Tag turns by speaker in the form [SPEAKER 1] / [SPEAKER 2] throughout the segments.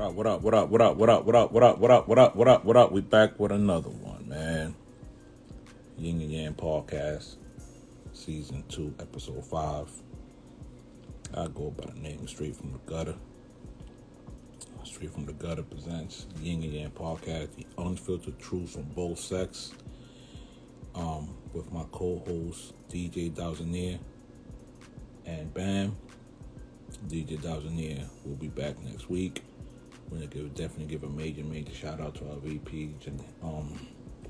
[SPEAKER 1] up? What up? What up? What up? What up? What up? What up? What up? What up? What up? What up? We back with another one, man. Yin and Yang Podcast, Season 2, Episode 5. I go by the name Straight from the Gutter. Straight from the Gutter presents the Yin and Yang Podcast, the unfiltered truth from both sexes. With my co-host DJ Dowsonier and Bam. DJ Dowsonier will be back next week. We're gonna definitely give a major shout out to our VP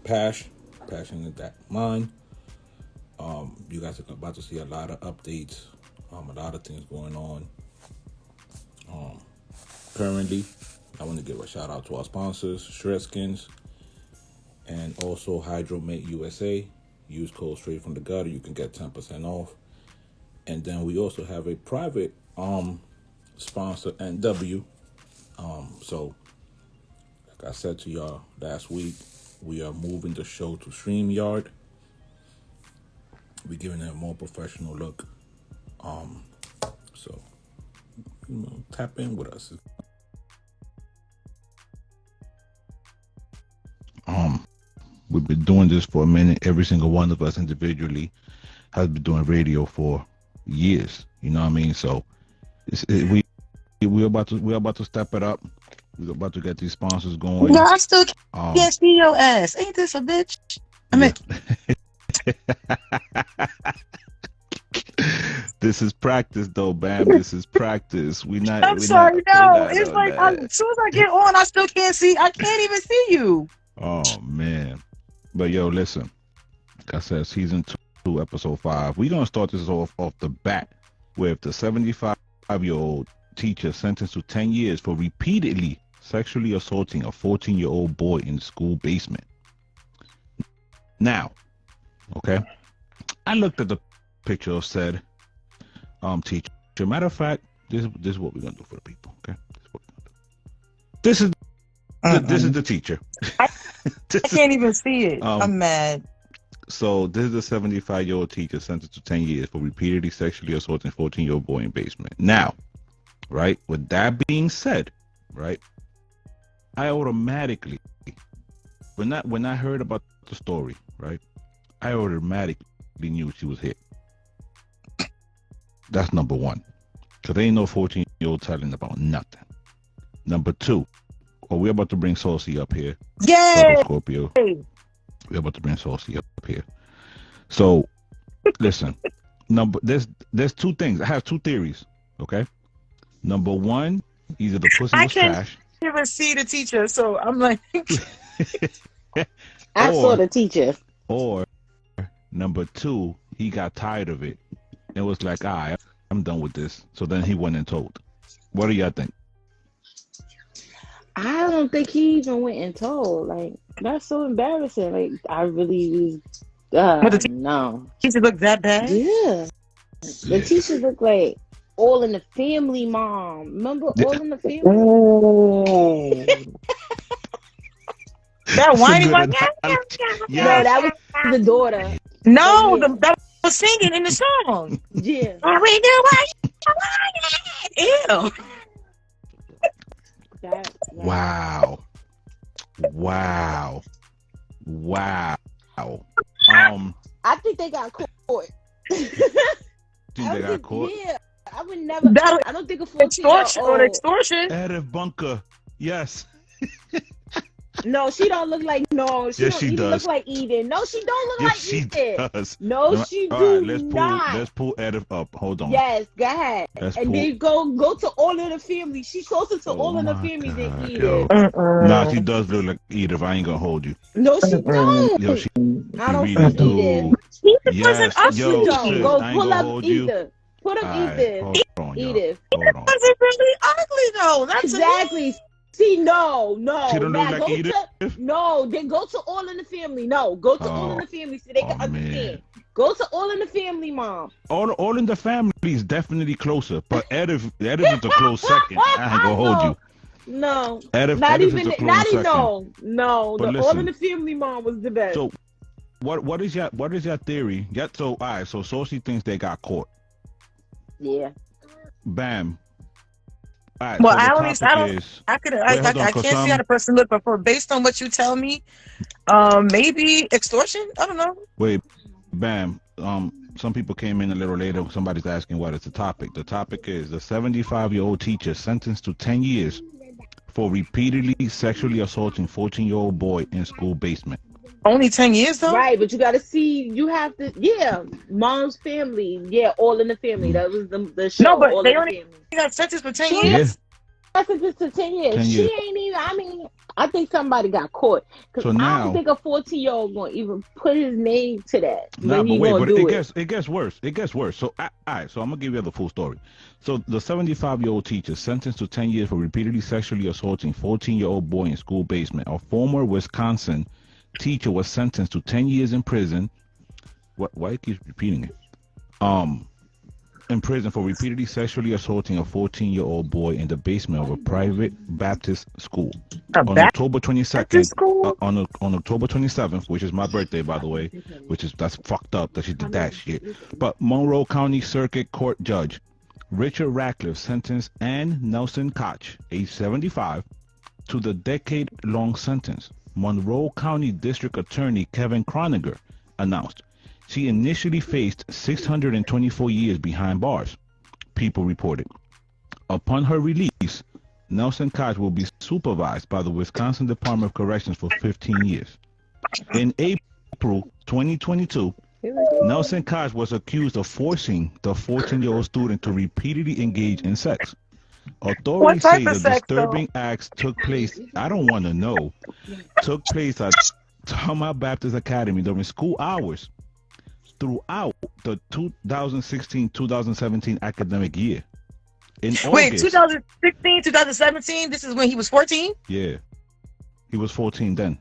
[SPEAKER 1] Passion in that mind. You guys are about to see a lot of updates, a lot of things going on. Currently, I want to give a shout out to our sponsors, Shred Skins, and also Hydromate USA. Use code Straight from the Gutter, you can get 10% off. And then we also have a private sponsor, NW. So, like I said to y'all last week, we are moving the show to StreamYard. We're giving it a more professional look. So, tap in with us. We've been doing this for a minute. Every single one of us individually has been doing radio for years. You know what I mean? So we're about to step it up. We're about to get these sponsors going.
[SPEAKER 2] No, I still can't see your ass. Ain't this a bitch? I mean,
[SPEAKER 1] this is practice, though, Bam. This is practice.
[SPEAKER 2] I'm sorry. It's like as soon as I get on, I still can't see. I can't even see you.
[SPEAKER 1] Oh man. But yo, listen. Like I said, Season 2, Episode 5. We're gonna start this off the bat with the 75-year-old teacher sentenced to 10 years for repeatedly sexually assaulting a 14-year-old boy in the school basement. Now, okay, I looked at the picture of said teacher. Matter of fact, this is what we're gonna do for the people. Okay, this is the teacher.
[SPEAKER 2] I can't even see it. I'm mad.
[SPEAKER 1] So this is a 75-year-old teacher sentenced to 10 years for repeatedly sexually assaulting a 14-year-old boy in basement. Now, right, with that being said, right, I automatically, when I heard about the story, right, I automatically knew she was hit. That's number one. Because there ain't no 14-year-old telling about nothing. Number two, we're about to bring Saucy up here.
[SPEAKER 2] Yay!
[SPEAKER 1] Scorpio. We're about to bring Saucy up here. So, listen. There's two things. I have two theories. Okay. Number one, either the pussy was trash.
[SPEAKER 2] I can't even see the teacher, so I'm like.
[SPEAKER 3] I saw the teacher.
[SPEAKER 1] Or number two, he got tired of it and was like, I'm done with this. So then he went and told. What do y'all think?
[SPEAKER 3] I don't think he even went and told. Like, that's so embarrassing. Like, I really was. No.
[SPEAKER 2] Teacher looked that bad?
[SPEAKER 3] Yeah. The teacher looked like All in the Family mom. Remember All in the Family?
[SPEAKER 2] Oh. That whiny one?
[SPEAKER 3] Yeah. No, that was the daughter.
[SPEAKER 2] No, that was singing in the song.
[SPEAKER 3] Yeah.
[SPEAKER 2] We do what you want. Ew.
[SPEAKER 1] Wow.
[SPEAKER 3] I think they got caught.
[SPEAKER 1] They got caught?
[SPEAKER 3] Yeah. I would never. I don't think a 14-year-old.
[SPEAKER 2] Extortion.
[SPEAKER 1] Edith Bunker. Yes.
[SPEAKER 3] No, she don't look like. No, she
[SPEAKER 1] yes,
[SPEAKER 3] don't
[SPEAKER 1] she does.
[SPEAKER 3] Look like Eden. No, she don't look like Eden.
[SPEAKER 1] She does.
[SPEAKER 3] No, she do not.
[SPEAKER 1] Let's pull Edith up. Hold on.
[SPEAKER 3] Yes, go ahead. Then go to All in the Family. She's closer to All in the Family than Edith.
[SPEAKER 1] Nah, she does look like Edith. I ain't gonna hold you.
[SPEAKER 3] No, she don't.
[SPEAKER 1] Yo, she
[SPEAKER 3] I don't
[SPEAKER 1] really
[SPEAKER 3] see Edith.
[SPEAKER 1] Yes.
[SPEAKER 3] Yo,
[SPEAKER 1] sis,
[SPEAKER 3] go
[SPEAKER 1] I ain't
[SPEAKER 3] pull
[SPEAKER 1] gonna
[SPEAKER 3] up
[SPEAKER 1] hold
[SPEAKER 3] Edith. Put up Edith.
[SPEAKER 1] Hold on,
[SPEAKER 3] Edith.
[SPEAKER 1] Hold on.
[SPEAKER 2] Wasn't really ugly though. That's
[SPEAKER 3] exactly. See, no.
[SPEAKER 1] She don't look like Edith?
[SPEAKER 3] Then go to All in the Family. No, go to All in the Family so they can understand. Man. Go to All in the Family, mom.
[SPEAKER 1] All in the Family is definitely closer, but Edith is a close second. I ain't gonna hold you.
[SPEAKER 3] No,
[SPEAKER 1] Edith
[SPEAKER 3] not
[SPEAKER 1] is
[SPEAKER 3] even.
[SPEAKER 1] a close
[SPEAKER 3] Not
[SPEAKER 1] second.
[SPEAKER 3] even. No.
[SPEAKER 1] But
[SPEAKER 3] The All in the Family mom was the best.
[SPEAKER 1] So, what is your theory? So Saucy thinks they got caught.
[SPEAKER 3] Yeah.
[SPEAKER 1] Bam. All right.
[SPEAKER 2] Well,
[SPEAKER 1] So the topic is. Wait, hold on.
[SPEAKER 2] I
[SPEAKER 1] Cause
[SPEAKER 2] can't see how the person look, but based on what you tell me, maybe extortion. I don't know.
[SPEAKER 1] wait, bam. Some people came in a little later. Somebody's asking what is the topic. The topic is the 75-year-old teacher sentenced to 10 years for repeatedly sexually assaulting 14-year-old boy in school basement.
[SPEAKER 2] Only 10 years though.
[SPEAKER 3] Right, but you got to see. You have to. Yeah, mom's family. Yeah, All in the Family. That was the show.
[SPEAKER 2] No, but
[SPEAKER 3] All
[SPEAKER 2] they
[SPEAKER 3] in the
[SPEAKER 2] only
[SPEAKER 3] Family.
[SPEAKER 2] got sentenced for 10
[SPEAKER 3] Yeah.
[SPEAKER 2] years.
[SPEAKER 3] Sentenced to 10 years.
[SPEAKER 1] 10
[SPEAKER 3] She
[SPEAKER 1] years.
[SPEAKER 3] ain't even. I mean, I think somebody got caught because
[SPEAKER 1] So
[SPEAKER 3] I
[SPEAKER 1] now-
[SPEAKER 3] don't think a 14-year-old gonna even put his name to that.
[SPEAKER 1] Nah,
[SPEAKER 3] when
[SPEAKER 1] but
[SPEAKER 3] he
[SPEAKER 1] wait,
[SPEAKER 3] gonna
[SPEAKER 1] but
[SPEAKER 3] do
[SPEAKER 1] it gets worse. It gets worse. So, all right, so I'm gonna give you the full story. So, the 75-year-old teacher sentenced to 10 years for repeatedly sexually assaulting 14-year-old boy in school basement. A former Wisconsin teacher was sentenced to 10 years in prison. Why he keeps repeating it? In prison for repeatedly sexually assaulting a 14-year-old boy in the basement of a private Baptist school. On October 22nd, on October 27th, which is my birthday, by the way, that's fucked up that she did that shit. But Monroe County Circuit Court Judge Richard Ratcliffe sentenced Ann Nelson Koch, age 75, to the decade-long sentence. Monroe County District Attorney Kevin Croniger announced she initially faced 624 years behind bars, People reported. Upon her release, Nelson Koch will be supervised by the Wisconsin Department of Corrections for 15 years. In April 2022, Nelson Koch was accused of forcing the 14-year-old student to repeatedly engage in sex. Authorities say the disturbing acts took place, I don't want to know, took place at Tama Baptist Academy during school hours throughout the 2016-2017 academic year. In
[SPEAKER 2] Wait,
[SPEAKER 1] August,
[SPEAKER 2] 2016, 2017, this is when he was 14?
[SPEAKER 1] Yeah. He was 14 then.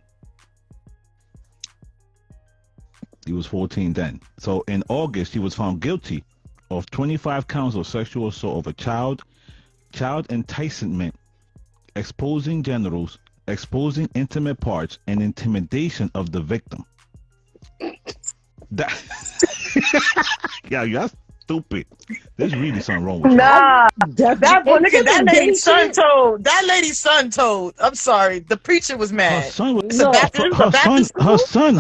[SPEAKER 1] So in August, he was found guilty of 25 counts of sexual assault of a child enticement, exposing genitals, exposing intimate parts, and intimidation of the victim. That yeah, you're stupid. There's really something wrong with you.
[SPEAKER 2] Nah, that lady's son told. That lady's son told. I'm sorry, the preacher was mad.
[SPEAKER 1] Her son was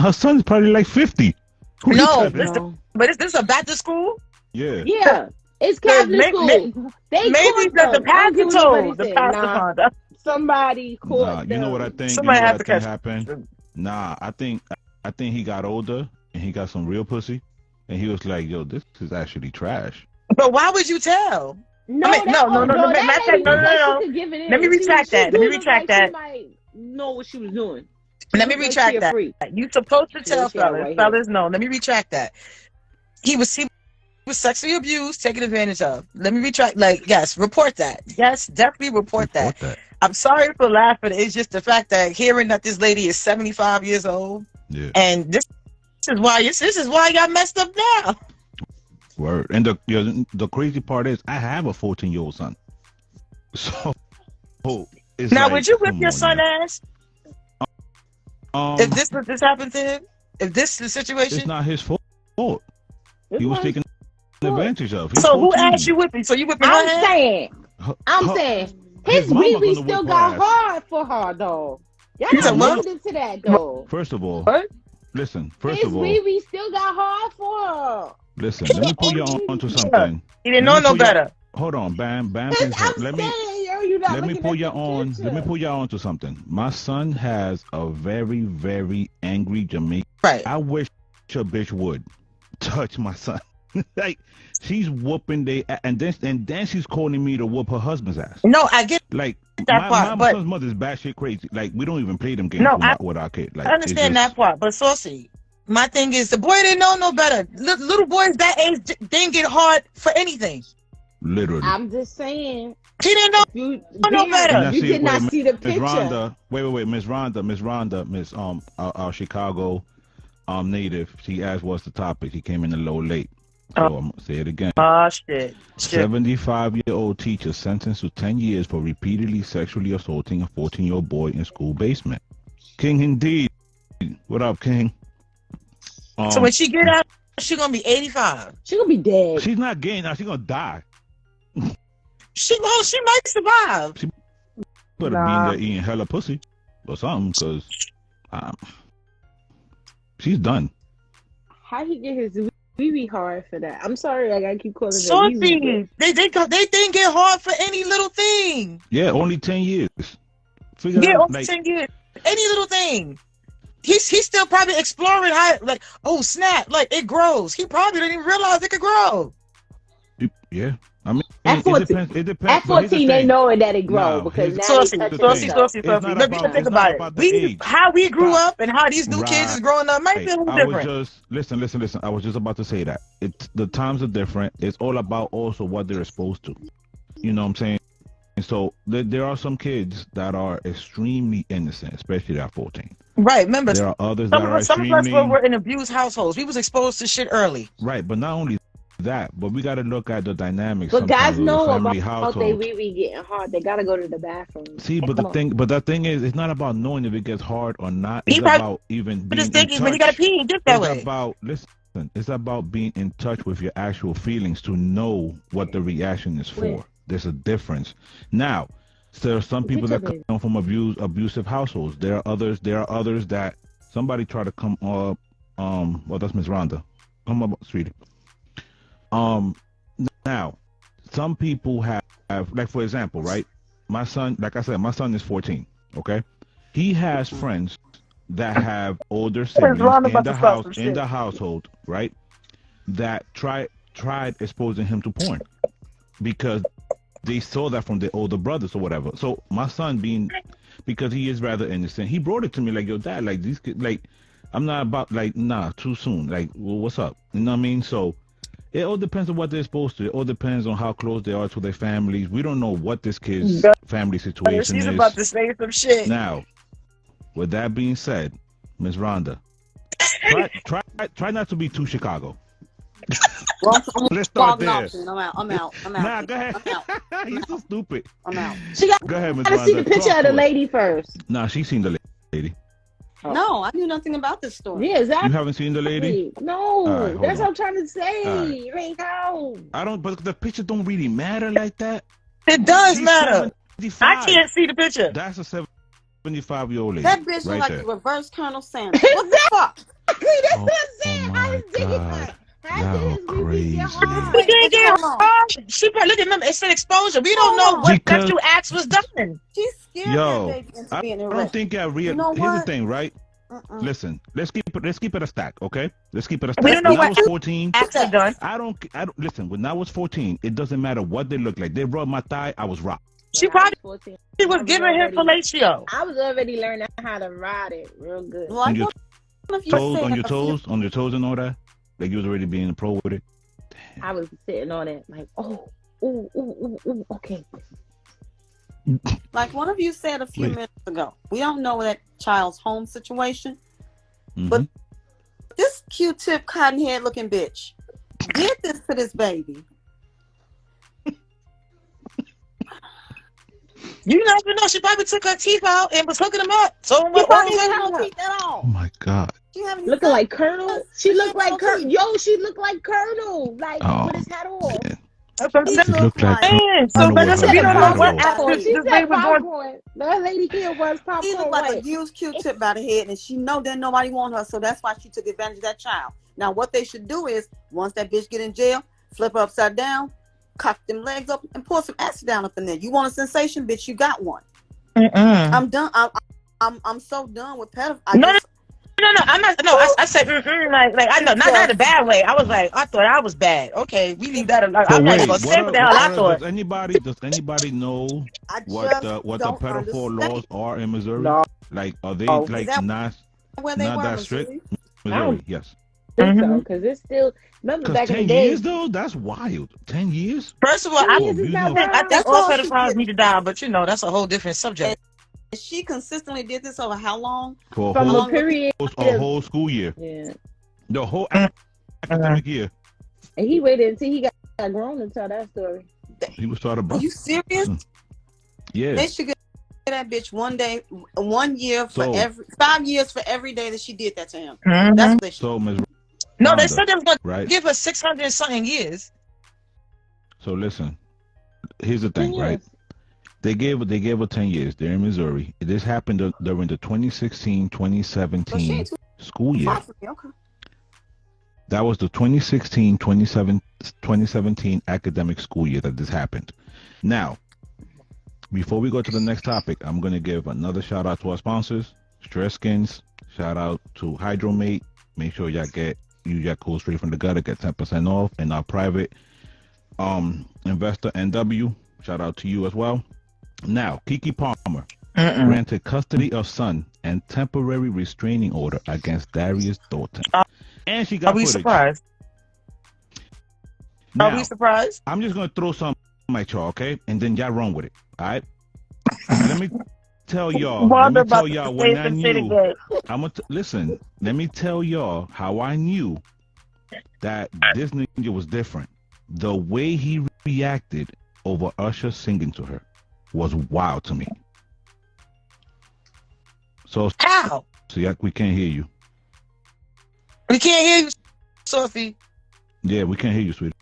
[SPEAKER 1] her son's probably like 50.
[SPEAKER 2] But is this a Baptist school?
[SPEAKER 1] Yeah.
[SPEAKER 3] Yeah. It's Catholic school.
[SPEAKER 2] Maybe the pastor told. The pastor
[SPEAKER 3] somebody caught
[SPEAKER 1] you know what I think?
[SPEAKER 2] Somebody
[SPEAKER 1] had
[SPEAKER 2] to catch
[SPEAKER 1] happened. Nah, I think he got older and he got some real pussy, and he was like, "Yo, this is actually trash."
[SPEAKER 2] But why would you tell?
[SPEAKER 3] No.
[SPEAKER 2] Let me retract that.
[SPEAKER 3] She might know what she was doing.
[SPEAKER 2] Let me retract that. You supposed to tell fellas. No, let me retract that. He was sexually abused, taken advantage of. Let me retract. Yes, report that. Yes, definitely report that. I'm sorry for laughing. It's just the fact that hearing that this lady is 75 years old, and this is why y'all messed up now.
[SPEAKER 1] Word. And the crazy part is, I have a 14-year-old son. So, it's
[SPEAKER 2] now,
[SPEAKER 1] like,
[SPEAKER 2] would you whip your son ass? If this happened to him, if this is the situation,
[SPEAKER 1] it's not his fault. He was taken advantage of.
[SPEAKER 2] So 14. Who asked you whipping? So you whipping her ass?
[SPEAKER 3] I'm saying his wee still got hard for her though. Y'all not listening to that though.
[SPEAKER 1] First of all, listen.
[SPEAKER 3] His wee still got hard for her.
[SPEAKER 1] Listen, let me put you onto something.
[SPEAKER 2] He didn't know no better.
[SPEAKER 1] Hold on, Bam. Let me put you on. Let me put you on to something. My son has a very, very angry Jamaican.
[SPEAKER 2] Right.
[SPEAKER 1] I wish a bitch would touch my son. Like, she's whooping and then she's calling me to whoop her husband's ass.
[SPEAKER 2] No, I get
[SPEAKER 1] like
[SPEAKER 2] that part.
[SPEAKER 1] My
[SPEAKER 2] but
[SPEAKER 1] son's mother's batshit crazy. Like, we don't even play them games with our kid. Like,
[SPEAKER 2] I understand that part, but Saucy, my thing is the boy didn't know no better. Little boys that age didn't get hard for anything.
[SPEAKER 1] Literally.
[SPEAKER 3] I'm just saying.
[SPEAKER 2] He didn't know no better.
[SPEAKER 3] You did not see the picture.
[SPEAKER 1] Miss Rhonda, our Chicago native. She asked what's the topic. She came in a little late. So I'm going to say it again.
[SPEAKER 2] Shit.
[SPEAKER 1] 75-year-old teacher sentenced to 10 years for repeatedly sexually assaulting a 14-year-old boy in school basement. King indeed. What up, King?
[SPEAKER 2] So when she get out, she's going to be 85.
[SPEAKER 3] She's going to be dead.
[SPEAKER 1] She's not getting out. She's going to die.
[SPEAKER 2] She might survive.
[SPEAKER 1] She better be in there eating hella pussy or something, because she's done.
[SPEAKER 3] How he get his wee hard for that? I'm sorry, I gotta keep calling it
[SPEAKER 2] Saucy. They think get hard for any little thing.
[SPEAKER 1] Yeah, only 10 years.
[SPEAKER 2] Only 10 years. Any little thing. He's still probably exploring how, like, oh snap, like it grows. He probably didn't even realize it could grow.
[SPEAKER 1] Yeah. I mean,
[SPEAKER 3] at 14,
[SPEAKER 1] it depends.
[SPEAKER 3] At 14, they knowing that it grows because now
[SPEAKER 2] Saucy. Let me think about it. How we grew up and how these new kids is growing up might be a little different.
[SPEAKER 1] Listen. I was just about to say that. The times are different. It's all about also what they're exposed to. You know what I'm saying? And so there are some kids that are extremely innocent, especially at 14.
[SPEAKER 2] Right. Remember,
[SPEAKER 1] there are others that are
[SPEAKER 2] some of us were in abused households. We was exposed to shit early.
[SPEAKER 1] Right, but not only that, but we got to look at the dynamics.
[SPEAKER 3] But guys know
[SPEAKER 1] the
[SPEAKER 3] about they wee getting hard. They gotta go to the bathroom.
[SPEAKER 1] See, but the thing is, it's not about knowing if it gets hard or not. It's about even being in touch.
[SPEAKER 2] When you gotta pee, just that way.
[SPEAKER 1] It's about being in touch with your actual feelings to know what the reaction is for. Yeah. There's a difference. Now, there are some people that come from abusive households. There are others that somebody try to come up. Well, that's Miss Rhonda. Come up, sweetie. Now, some people have, like, for example, right? My son, like I said, my son is 14. Okay, he has friends that have older siblings in the household, right? That tried exposing him to porn because they saw that from their older brothers or whatever. So my son, because he is rather innocent, he brought it to me like, yo, dad, like these kids, like, I'm not about, like, nah, too soon. Like, well, what's up? You know what I mean? So it all depends on what they're exposed to. It all depends on how close they are to their families. We don't know what this kid's family situation is.
[SPEAKER 2] She's about to say some shit.
[SPEAKER 1] Now, with that being said, Miss Rhonda, try not to be too Chicago.
[SPEAKER 4] Well,
[SPEAKER 1] let's start there.
[SPEAKER 4] I'm out.
[SPEAKER 1] Nah, go ahead. You're so stupid.
[SPEAKER 4] I'm out.
[SPEAKER 1] Go ahead, Miss Rhonda.
[SPEAKER 3] Gotta see the picture of the lady first.
[SPEAKER 1] Nah, she's seen the lady.
[SPEAKER 4] Oh. No, I knew nothing about this story.
[SPEAKER 3] Yeah, exactly.
[SPEAKER 1] You haven't seen the lady?
[SPEAKER 3] No, right, that's what I'm trying to say. Right. How?
[SPEAKER 1] I don't, but the picture don't really matter like that.
[SPEAKER 2] It does matter. I can't see the picture.
[SPEAKER 1] That's a 75-year-old lady.
[SPEAKER 4] That bitch
[SPEAKER 1] right
[SPEAKER 4] like
[SPEAKER 1] there.
[SPEAKER 4] the reverse Colonel Sanders. What the fuck?
[SPEAKER 3] That's what I'm saying.
[SPEAKER 1] My God. Y'all crazy.
[SPEAKER 2] She probably, look at them. It's an exposure. We don't know what sexual acts was done.
[SPEAKER 4] She's scared that baby into being arrested.
[SPEAKER 1] I don't think here's the thing, right? Listen, let's keep it a stack, okay? Let's keep it a stack.
[SPEAKER 2] We don't know
[SPEAKER 1] when
[SPEAKER 2] what
[SPEAKER 1] I was 14.
[SPEAKER 2] Acts are done.
[SPEAKER 1] I don't listen. When I was 14, it doesn't matter what they look like. They rubbed my thigh. I was rocked.
[SPEAKER 2] She probably was giving him fellatio.
[SPEAKER 3] I was already learning how to ride it real good.
[SPEAKER 1] On your toes and all that. Like you was already being a pro with it. Damn.
[SPEAKER 3] I was sitting on it like, okay.
[SPEAKER 4] Like one of you said a few minutes ago, we don't know that child's home situation, but this Q-tip cotton head looking bitch did this to this baby.
[SPEAKER 2] You never know. She probably took her teeth out and was hooking them up. So
[SPEAKER 4] she probably didn't have no teeth at all.
[SPEAKER 1] Oh my God.
[SPEAKER 3] Looking like Colonel. She looked like Colonel. Yo, she looked like Colonel. Like with his hat off.
[SPEAKER 1] Yeah.
[SPEAKER 2] That's what I'm saying.
[SPEAKER 1] She looked like
[SPEAKER 2] so but that's we don't know what actress
[SPEAKER 3] this lady was doing. That lady here was popcorn.
[SPEAKER 4] She looked like a used Q-tip by the head, and she know that nobody want her, so that's why she took advantage of that child. Now, what they should do is, once that bitch get in jail, flip her upside down, cock them legs up, and pour some acid down up in there. You want a sensation, bitch? You got one. I'm done. I'm so done with pedophiles.
[SPEAKER 2] No, I'm not. No, I said, like I know, not in a bad way. I was like, I thought I was bad. Okay, we leave that alone. I'm not gonna say what the hell I thought.
[SPEAKER 1] Does anybody know what the pedophile laws are in Missouri? No. Like, are they not that strict? Missouri, yes.
[SPEAKER 3] Because it's still. Remember back in the day.
[SPEAKER 1] 10 years though, that's wild. 10 years.
[SPEAKER 2] First of all, I think all pedophiles need to die, but that's a whole different subject.
[SPEAKER 4] And she consistently did this over how long?
[SPEAKER 1] For
[SPEAKER 3] a whole period.
[SPEAKER 1] A whole school year. Yeah. The whole academic year.
[SPEAKER 3] And he waited until he got grown to tell that story.
[SPEAKER 1] He was trying to.
[SPEAKER 4] Are you serious?
[SPEAKER 1] Yeah.
[SPEAKER 4] They should get that bitch 1 year for 5 years for every day that she did that to him. That's what they should.
[SPEAKER 1] So, Ms.
[SPEAKER 2] No, they said they was going to give her 600 and something years.
[SPEAKER 1] So listen, here's the thing, right? They gave her 10 years. They're in Missouri. This happened during the 2016-2017 school year.
[SPEAKER 4] Okay.
[SPEAKER 1] That was the 2016-2017 academic school year that this happened. Now, before we go to the next topic, I'm going to give another shout out to our sponsors, Stress Skins. Shout out to Hydromate. Make sure y'all use your code straight from the gutter, get 10% off. And our private investor NW. Shout out to you as well. Now, Keke Palmer granted custody of son and temporary restraining order against Darius Thornton. And she got footage.
[SPEAKER 2] Surprised?
[SPEAKER 1] Now,
[SPEAKER 2] are we surprised?
[SPEAKER 1] I'm just going to throw something at y'all, okay? And then y'all run with it, all right? Let me tell y'all when I knew. Listen, let me tell y'all how I knew that this ninja was different. The way he reacted over Usher singing to her was wild to me. So
[SPEAKER 2] how?
[SPEAKER 1] So yeah, we can't hear you.
[SPEAKER 2] We can't hear you, Sophie.
[SPEAKER 1] Yeah, we can't hear you, sweetie.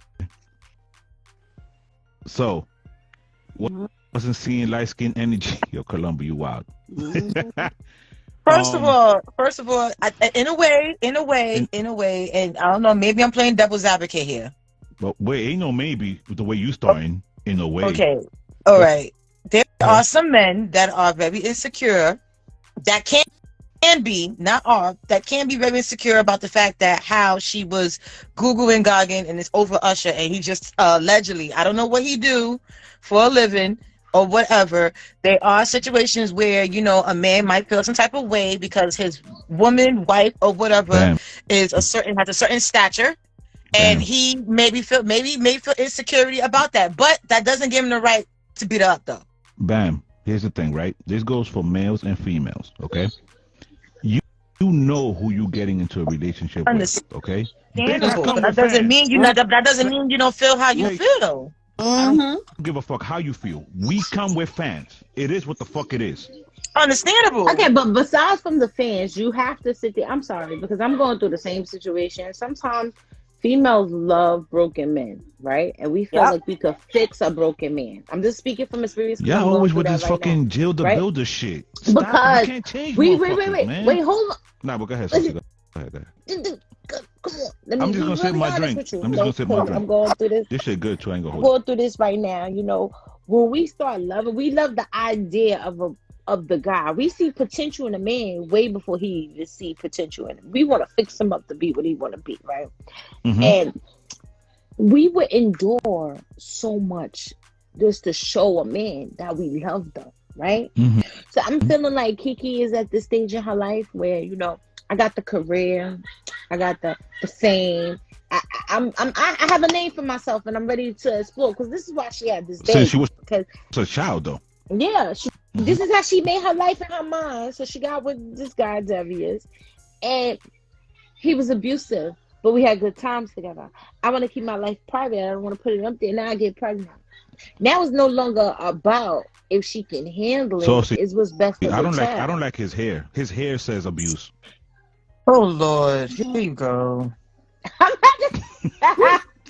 [SPEAKER 1] So, wasn't seeing light skin energy. Yo, Columbia, you wild.
[SPEAKER 2] First of all, in a way, and I don't know, maybe I'm playing devil's advocate here.
[SPEAKER 1] But wait, ain't no maybe with the way you starting. In a way.
[SPEAKER 2] Okay, all right. There are some men that are very insecure that can be, not are, that can be very insecure about the fact that how she was Googling Goggin and it's over Usher and he just allegedly, I don't know what he do for a living or whatever. There are situations where, you know, a man might feel some type of way because his woman, wife, or whatever has a certain stature. And he may feel insecurity about that, but that doesn't give him the right to beat her up, though.
[SPEAKER 1] Bam. Here's the thing, right? This goes for males and females, okay? You know who you getting into a relationship with, okay?
[SPEAKER 2] But that doesn't mean that doesn't mean you don't feel how you feel.
[SPEAKER 1] I don't give a fuck how you feel. We come with fans. It is what the fuck it is.
[SPEAKER 2] Understandable.
[SPEAKER 3] Okay, but besides from the fans, you have to sit there. I'm sorry, because I'm going through the same situation. Sometimes females love broken men, right? And we feel like we could fix a broken man. I'm just speaking from experience.
[SPEAKER 1] Yeah, always with this fucking Jill the Builder shit. Stop.
[SPEAKER 3] Because
[SPEAKER 1] you can't change
[SPEAKER 3] wait,
[SPEAKER 1] man.
[SPEAKER 3] wait, hold on.
[SPEAKER 1] Nah, but go ahead. Go ahead.
[SPEAKER 3] Come on.
[SPEAKER 1] I'm just gonna sip my drink.
[SPEAKER 3] I'm going through this.
[SPEAKER 1] This shit good too. I ain't gonna
[SPEAKER 3] hold. Going through this right now. You know, when we start loving, we love the idea of the guy. We see potential in a man way before he even see potential in him. We want to fix him up to be what he want to be, right? And we would endure so much just to show a man that we love them, right? So I'm feeling like Keke is at this stage in her life where, you know, I got the career, I got the fame. I have a name for myself, and I'm ready to explore. Because this is why she had this baby.
[SPEAKER 1] Since she was a child, though.
[SPEAKER 3] Yeah, this is how she made her life in her mind. So she got with this guy Darius, and he was abusive, but we had good times together. I want to keep my life private. I don't want to put it up there. Now I get pregnant. Now it's no longer about if she can handle it.
[SPEAKER 1] See,
[SPEAKER 3] it's what's best for the child.
[SPEAKER 1] I don't like his hair. His hair says abuse.
[SPEAKER 2] Oh Lord, here you go.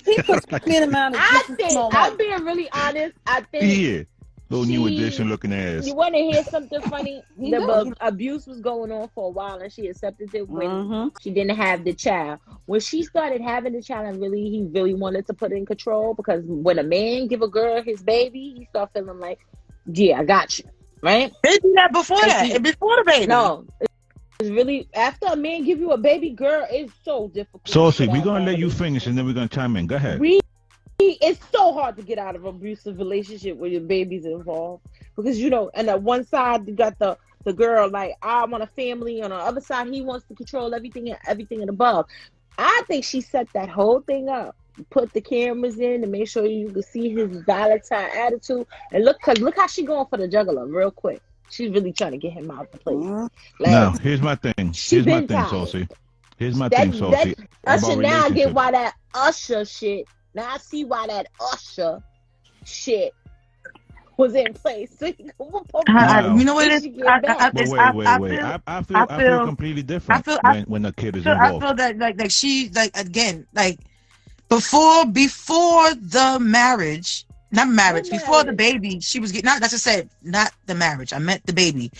[SPEAKER 4] He puts me in amount of
[SPEAKER 3] I'm being really honest. I think
[SPEAKER 1] little new edition looking ass.
[SPEAKER 3] You want to hear something funny? The abuse was going on for a while, and she accepted it when she didn't have the child. When she started having the child, and he really wanted to put it in control, because when a man give a girl his baby, he start feeling like, yeah, I got you, right?
[SPEAKER 2] They do that before before the baby.
[SPEAKER 3] No. It's really, after a man give you a baby girl, it's so difficult.
[SPEAKER 1] So see, we're gonna let you finish and then we're gonna chime in. Go ahead.
[SPEAKER 3] It's so hard to get out of an abusive relationship where your baby's involved, because you know, and on one side you got the girl like, I want a family, on the other side he wants to control everything and above. I think she set that whole thing up, put the cameras in to make sure you can see his volatile attitude, and look how she going for the juggler real quick. She's really trying to get him out the place. Like,
[SPEAKER 1] now, here's my thing. Saucy. Here's my thing, Saucy.
[SPEAKER 3] Usher, now I get why that Usher shit. Now I see why that Usher shit was in place. You
[SPEAKER 2] know what it is?
[SPEAKER 1] Wait. I feel completely different when a kid is involved.
[SPEAKER 2] I feel that like she, like, again, like before the marriage, not marriage.
[SPEAKER 3] What
[SPEAKER 2] Before the
[SPEAKER 3] marriage?
[SPEAKER 2] baby, she was getting, not, that's just said, not the marriage. I meant the baby.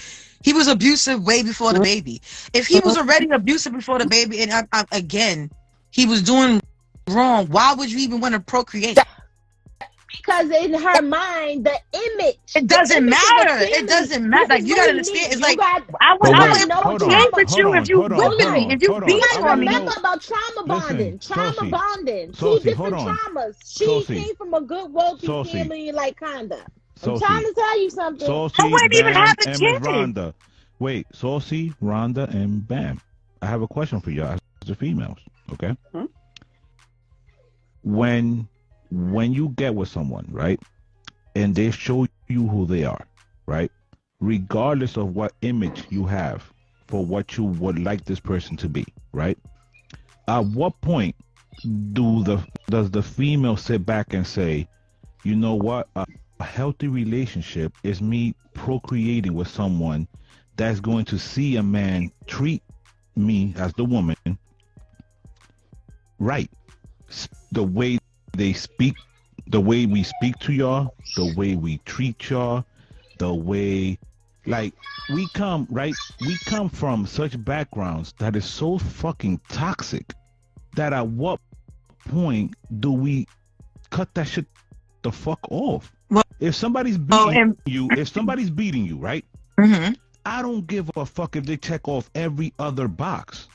[SPEAKER 2] He was abusive way before the baby. If he was already abusive before the baby, and again, he was doing wrong, why would you even want to procreate?
[SPEAKER 3] Because in her mind, the
[SPEAKER 2] It doesn't
[SPEAKER 3] image of a
[SPEAKER 2] matter. It
[SPEAKER 3] family.
[SPEAKER 2] doesn't matter.
[SPEAKER 3] This
[SPEAKER 2] Like,
[SPEAKER 3] is
[SPEAKER 2] you
[SPEAKER 3] what
[SPEAKER 2] gotta
[SPEAKER 3] he
[SPEAKER 2] understand.
[SPEAKER 3] means.
[SPEAKER 2] It's
[SPEAKER 3] You
[SPEAKER 2] like,
[SPEAKER 3] got,
[SPEAKER 1] But
[SPEAKER 3] you got
[SPEAKER 1] wait,
[SPEAKER 3] to know
[SPEAKER 1] hold
[SPEAKER 2] procreate
[SPEAKER 1] on,
[SPEAKER 2] with
[SPEAKER 1] hold
[SPEAKER 2] you
[SPEAKER 1] on,
[SPEAKER 2] if you
[SPEAKER 1] hold on,
[SPEAKER 2] with
[SPEAKER 1] hold
[SPEAKER 2] me.
[SPEAKER 1] on,
[SPEAKER 2] If you
[SPEAKER 1] hold on.
[SPEAKER 3] You
[SPEAKER 2] being
[SPEAKER 3] gotta
[SPEAKER 1] I want to
[SPEAKER 2] on me.
[SPEAKER 3] remember
[SPEAKER 1] know.
[SPEAKER 3] about trauma bonding.
[SPEAKER 1] Listen,
[SPEAKER 3] Trauma
[SPEAKER 1] Saucy,
[SPEAKER 3] bonding. Two
[SPEAKER 1] Saucy, hold
[SPEAKER 3] different
[SPEAKER 1] on.
[SPEAKER 3] traumas. She
[SPEAKER 1] Saucy,
[SPEAKER 3] came from a good, wealthy
[SPEAKER 1] Saucy,
[SPEAKER 3] family, like kinda. I'm trying
[SPEAKER 1] Saucy,
[SPEAKER 3] to tell you something.
[SPEAKER 2] I
[SPEAKER 1] Saucy,
[SPEAKER 2] wouldn't even have
[SPEAKER 1] Bam,
[SPEAKER 2] a
[SPEAKER 1] and Miss
[SPEAKER 2] kid.
[SPEAKER 1] Rhonda. Wait, Saucy, Rhonda, and Bam. I have a question for y'all as the females. Okay.
[SPEAKER 4] Hmm?
[SPEAKER 1] When you get with someone, right, and they show you who they are, right, regardless of what image you have for what you would like this person to be, right? At what point does the female sit back and say, you know what, a healthy relationship is me procreating with someone that's going to see a man treat me as the woman right, the way they speak, the way we speak to y'all, the way we treat y'all, the way, like, we come from such backgrounds that is so fucking toxic that at what point do we cut that shit the fuck off?
[SPEAKER 2] Well,
[SPEAKER 1] If somebody's beating you, right?
[SPEAKER 2] Mm-hmm.
[SPEAKER 1] I don't give a fuck if they check off every other box.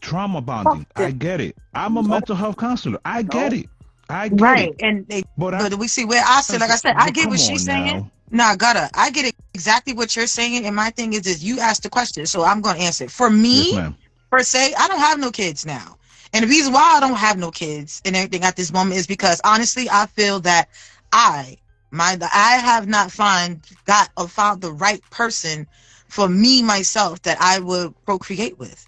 [SPEAKER 1] Trauma bonding, I get it. I'm a mental health counselor. I get it. I get
[SPEAKER 2] Right.
[SPEAKER 1] it.
[SPEAKER 2] And
[SPEAKER 1] But
[SPEAKER 2] we see where I said, like I said, I get
[SPEAKER 1] come
[SPEAKER 2] what she's
[SPEAKER 1] on
[SPEAKER 2] saying.
[SPEAKER 1] now.
[SPEAKER 2] Nah, I get exactly what you're saying. And my thing is you asked the question, so I'm going to answer it. For me,
[SPEAKER 1] Yes, ma'am.
[SPEAKER 2] per se, I don't have no kids now. And the reason why I don't have no kids and everything at this moment is because honestly, I feel that I have not found the right person for me myself that I would procreate with.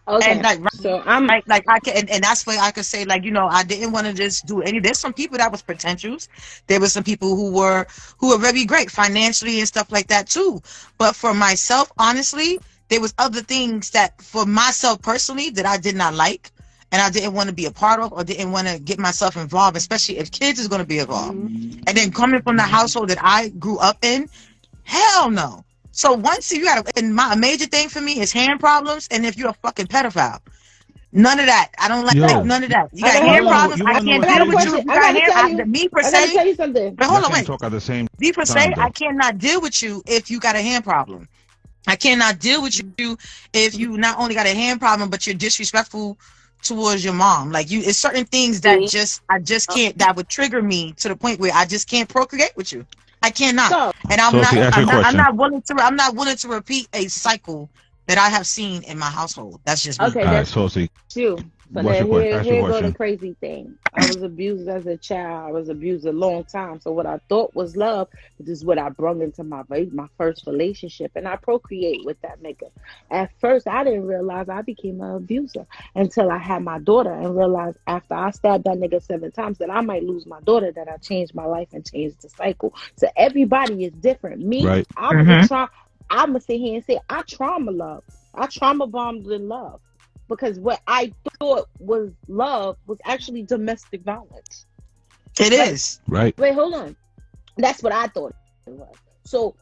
[SPEAKER 3] Okay.
[SPEAKER 2] And like,
[SPEAKER 3] So I'm
[SPEAKER 2] like I can, and that's why I could say, like, you know, I didn't want to just do any. There's some people that was potentials. There were some people who were very great financially and stuff like that too. But for myself, honestly, there was other things that for myself personally that I did not like, and I didn't want to be a part of, or didn't want to get myself involved, especially if kids is going to be involved. And then coming from the household that I grew up in, hell no. So once you got a major thing for me is hand problems, and if you're a fucking pedophile. None of that. I don't like none of that. You got hand problems. I can't deal with you if you got hand. Me per
[SPEAKER 3] I gotta
[SPEAKER 2] se.
[SPEAKER 3] tell you something.
[SPEAKER 2] But hold on, wait.
[SPEAKER 1] Talk at the same
[SPEAKER 2] Me per se,
[SPEAKER 1] time, though.
[SPEAKER 2] I cannot deal with you if you got a hand problem. I cannot deal with you if you not only got a hand problem, but you're disrespectful towards your mom. Like it's certain things that I just can't. That would trigger me to the point where I just can't procreate with you. I cannot.
[SPEAKER 3] So,
[SPEAKER 2] and
[SPEAKER 1] I'm
[SPEAKER 2] not willing to repeat a cycle that I have seen in my household. That's just me.
[SPEAKER 3] Okay, that's you. So now here go the crazy thing. I was abused as a child. I was abused a long time. So what I thought was love, this is what I brought into my first relationship, and I procreate with that nigga. At first, I didn't realize I became an abuser until I had my daughter, and realized after I stabbed that nigga 7 times that I might lose my daughter. That I changed my life and changed the cycle. So everybody is different. Me,
[SPEAKER 1] right.
[SPEAKER 3] I was a trauma. I'm gonna sit here and say I trauma love. I trauma bombed in love. Because what I thought was love was actually domestic violence.
[SPEAKER 2] It is.
[SPEAKER 1] Right.
[SPEAKER 3] Wait, hold on. That's what I thought it was. So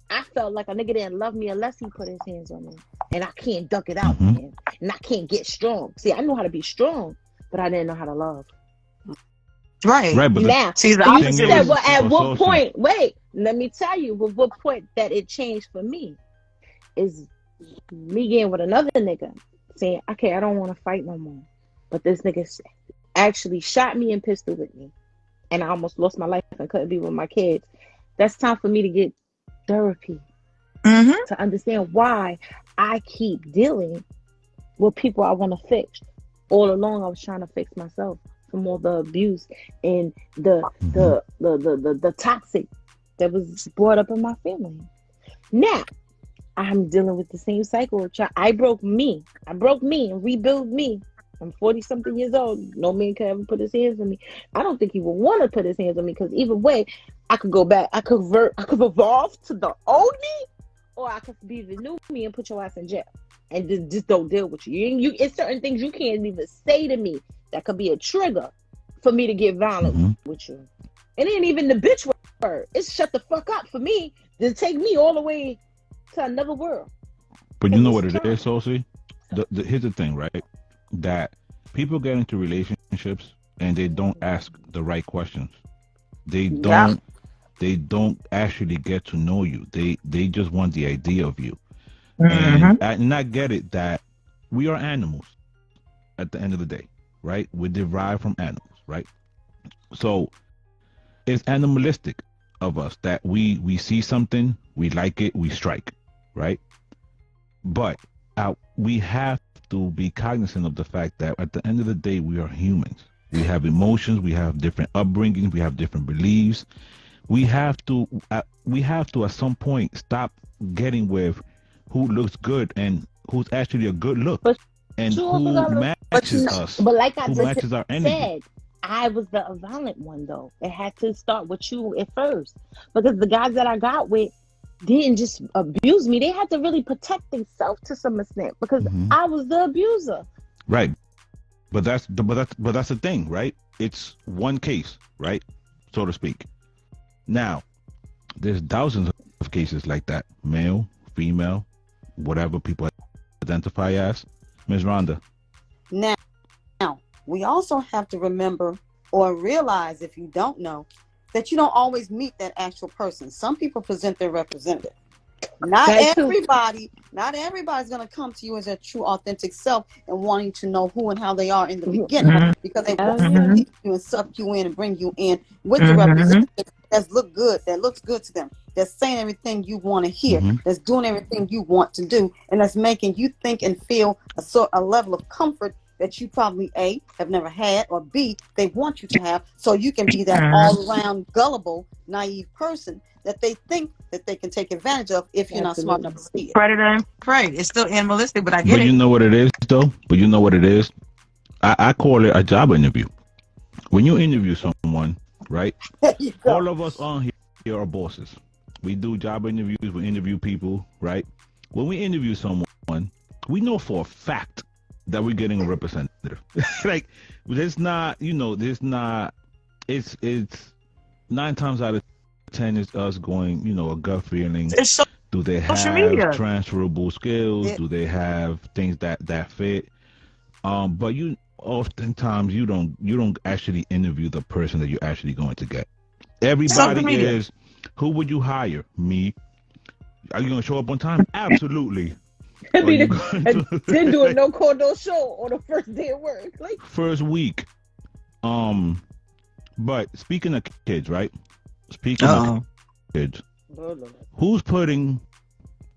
[SPEAKER 3] I felt like a nigga didn't love me unless he put his hands on me. And I can't duck it out, man. And I can't get strong. See, I know how to be strong, but I didn't know how to love.
[SPEAKER 2] Right.
[SPEAKER 1] Right. But
[SPEAKER 3] now,
[SPEAKER 2] see, the
[SPEAKER 3] you said, well, at what
[SPEAKER 1] saucy.
[SPEAKER 3] point? Wait, let me tell you. What point that it changed for me is me getting with another nigga. Saying, okay, I don't want to fight no more. But this nigga actually shot me and pistol with me. And I almost lost my life and couldn't be with my kids. That's time for me to get therapy. To understand why I keep dealing with people I want to fix. All along, I was trying to fix myself from all the abuse and the toxic that was brought up in my family. Now, I'm dealing with the same cycle. I broke me and rebuild me. I'm 40-something years old. No man could ever put his hands on me. I don't think he would want to put his hands on me because either way, I could go back. I could evolve to the old me, or I could be the new me and put your ass in jail and just don't deal with you. It's certain things you can't even say to me that could be a trigger for me to get violent with you. It ain't even the bitch word. It's shut the fuck up for me to take me all the way to another world.
[SPEAKER 1] But you know what it is, Sosie? Here's the thing, right? That people get into relationships and they don't ask the right questions. They don't actually get to know you. They just want the idea of you. And I get it that we are animals at the end of the day, right? We're derived from animals, right? So it's animalistic of us that we see something, we like it, we strike, right? But we have to be cognizant of the fact that at the end of the day, we are humans. We have emotions, we have different upbringings, we have different beliefs. We have to at some point stop getting with who looks good and who's actually a good look, and who matches us.
[SPEAKER 3] But like I
[SPEAKER 1] just
[SPEAKER 3] said, I was the violent one though. It had to start with you at first, because the guys that I got with didn't just abuse me; they had to really protect themselves to some extent, because I was the abuser.
[SPEAKER 1] Right, but that's the thing, right? It's one case, right, so to speak. Now, there's thousands of cases like that, male, female, whatever people identify as. Ms. Rhonda.
[SPEAKER 4] Now, we also have to remember or realize, if you don't know, that you don't always meet that actual person. Some people present their representative. Not everybody's going to come to you as their true, authentic self and wanting to know who and how they are in the beginning, because they want to keep you and suck you in and bring you in with the representative that looks good to them, that's saying everything you want to hear, that's doing everything you want to do, and that's making you think and feel a level of comfort that you probably A, have never had, or B, they want you to have, so you can be that all-around gullible, naive person that they think that they can take advantage of if you're not smart enough to see it.
[SPEAKER 2] Predator and prey. It's still animalistic, but I get it.
[SPEAKER 1] But you know what it is, though? I call it a job interview. When you interview someone, right? All of us on here are bosses. We do job interviews. We interview people, right? When we interview someone, we know for a fact that we're getting a representative. Like, it's 9 times out of 10 is us going, a gut feeling. Do they have transferable skills? Do they have things that fit? But oftentimes you don't actually interview the person that you're actually going to get. Everybody is, who would you hire? Me. Are you going to show up on time? Absolutely.
[SPEAKER 3] I mean, then do a no call, no show on the first day of work, like
[SPEAKER 1] first week. But speaking of kids, right? Speaking of kids, who's putting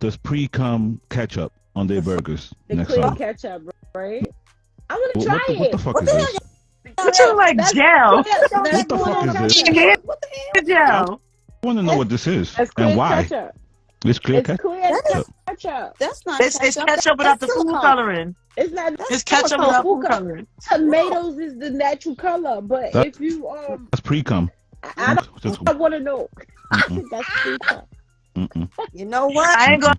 [SPEAKER 1] this pre-cum ketchup on their burgers
[SPEAKER 3] next
[SPEAKER 1] time?
[SPEAKER 3] The clear ketchup, right? I want to try it.
[SPEAKER 1] What the fuck is this?
[SPEAKER 2] What you like gel?
[SPEAKER 1] What the fuck is this?
[SPEAKER 2] What the gel?
[SPEAKER 1] I want to know what this is and why.
[SPEAKER 3] Ketchup.
[SPEAKER 1] It's clear ketchup.
[SPEAKER 4] That's not.
[SPEAKER 2] It's ketchup without the food coloring.
[SPEAKER 3] It's not.
[SPEAKER 2] It's ketchup without food coloring.
[SPEAKER 3] Tomatoes is the natural color, but if you
[SPEAKER 1] that's pre-cum.
[SPEAKER 3] I want to know. That's pre-cum.
[SPEAKER 4] You know what?
[SPEAKER 2] I ain't gonna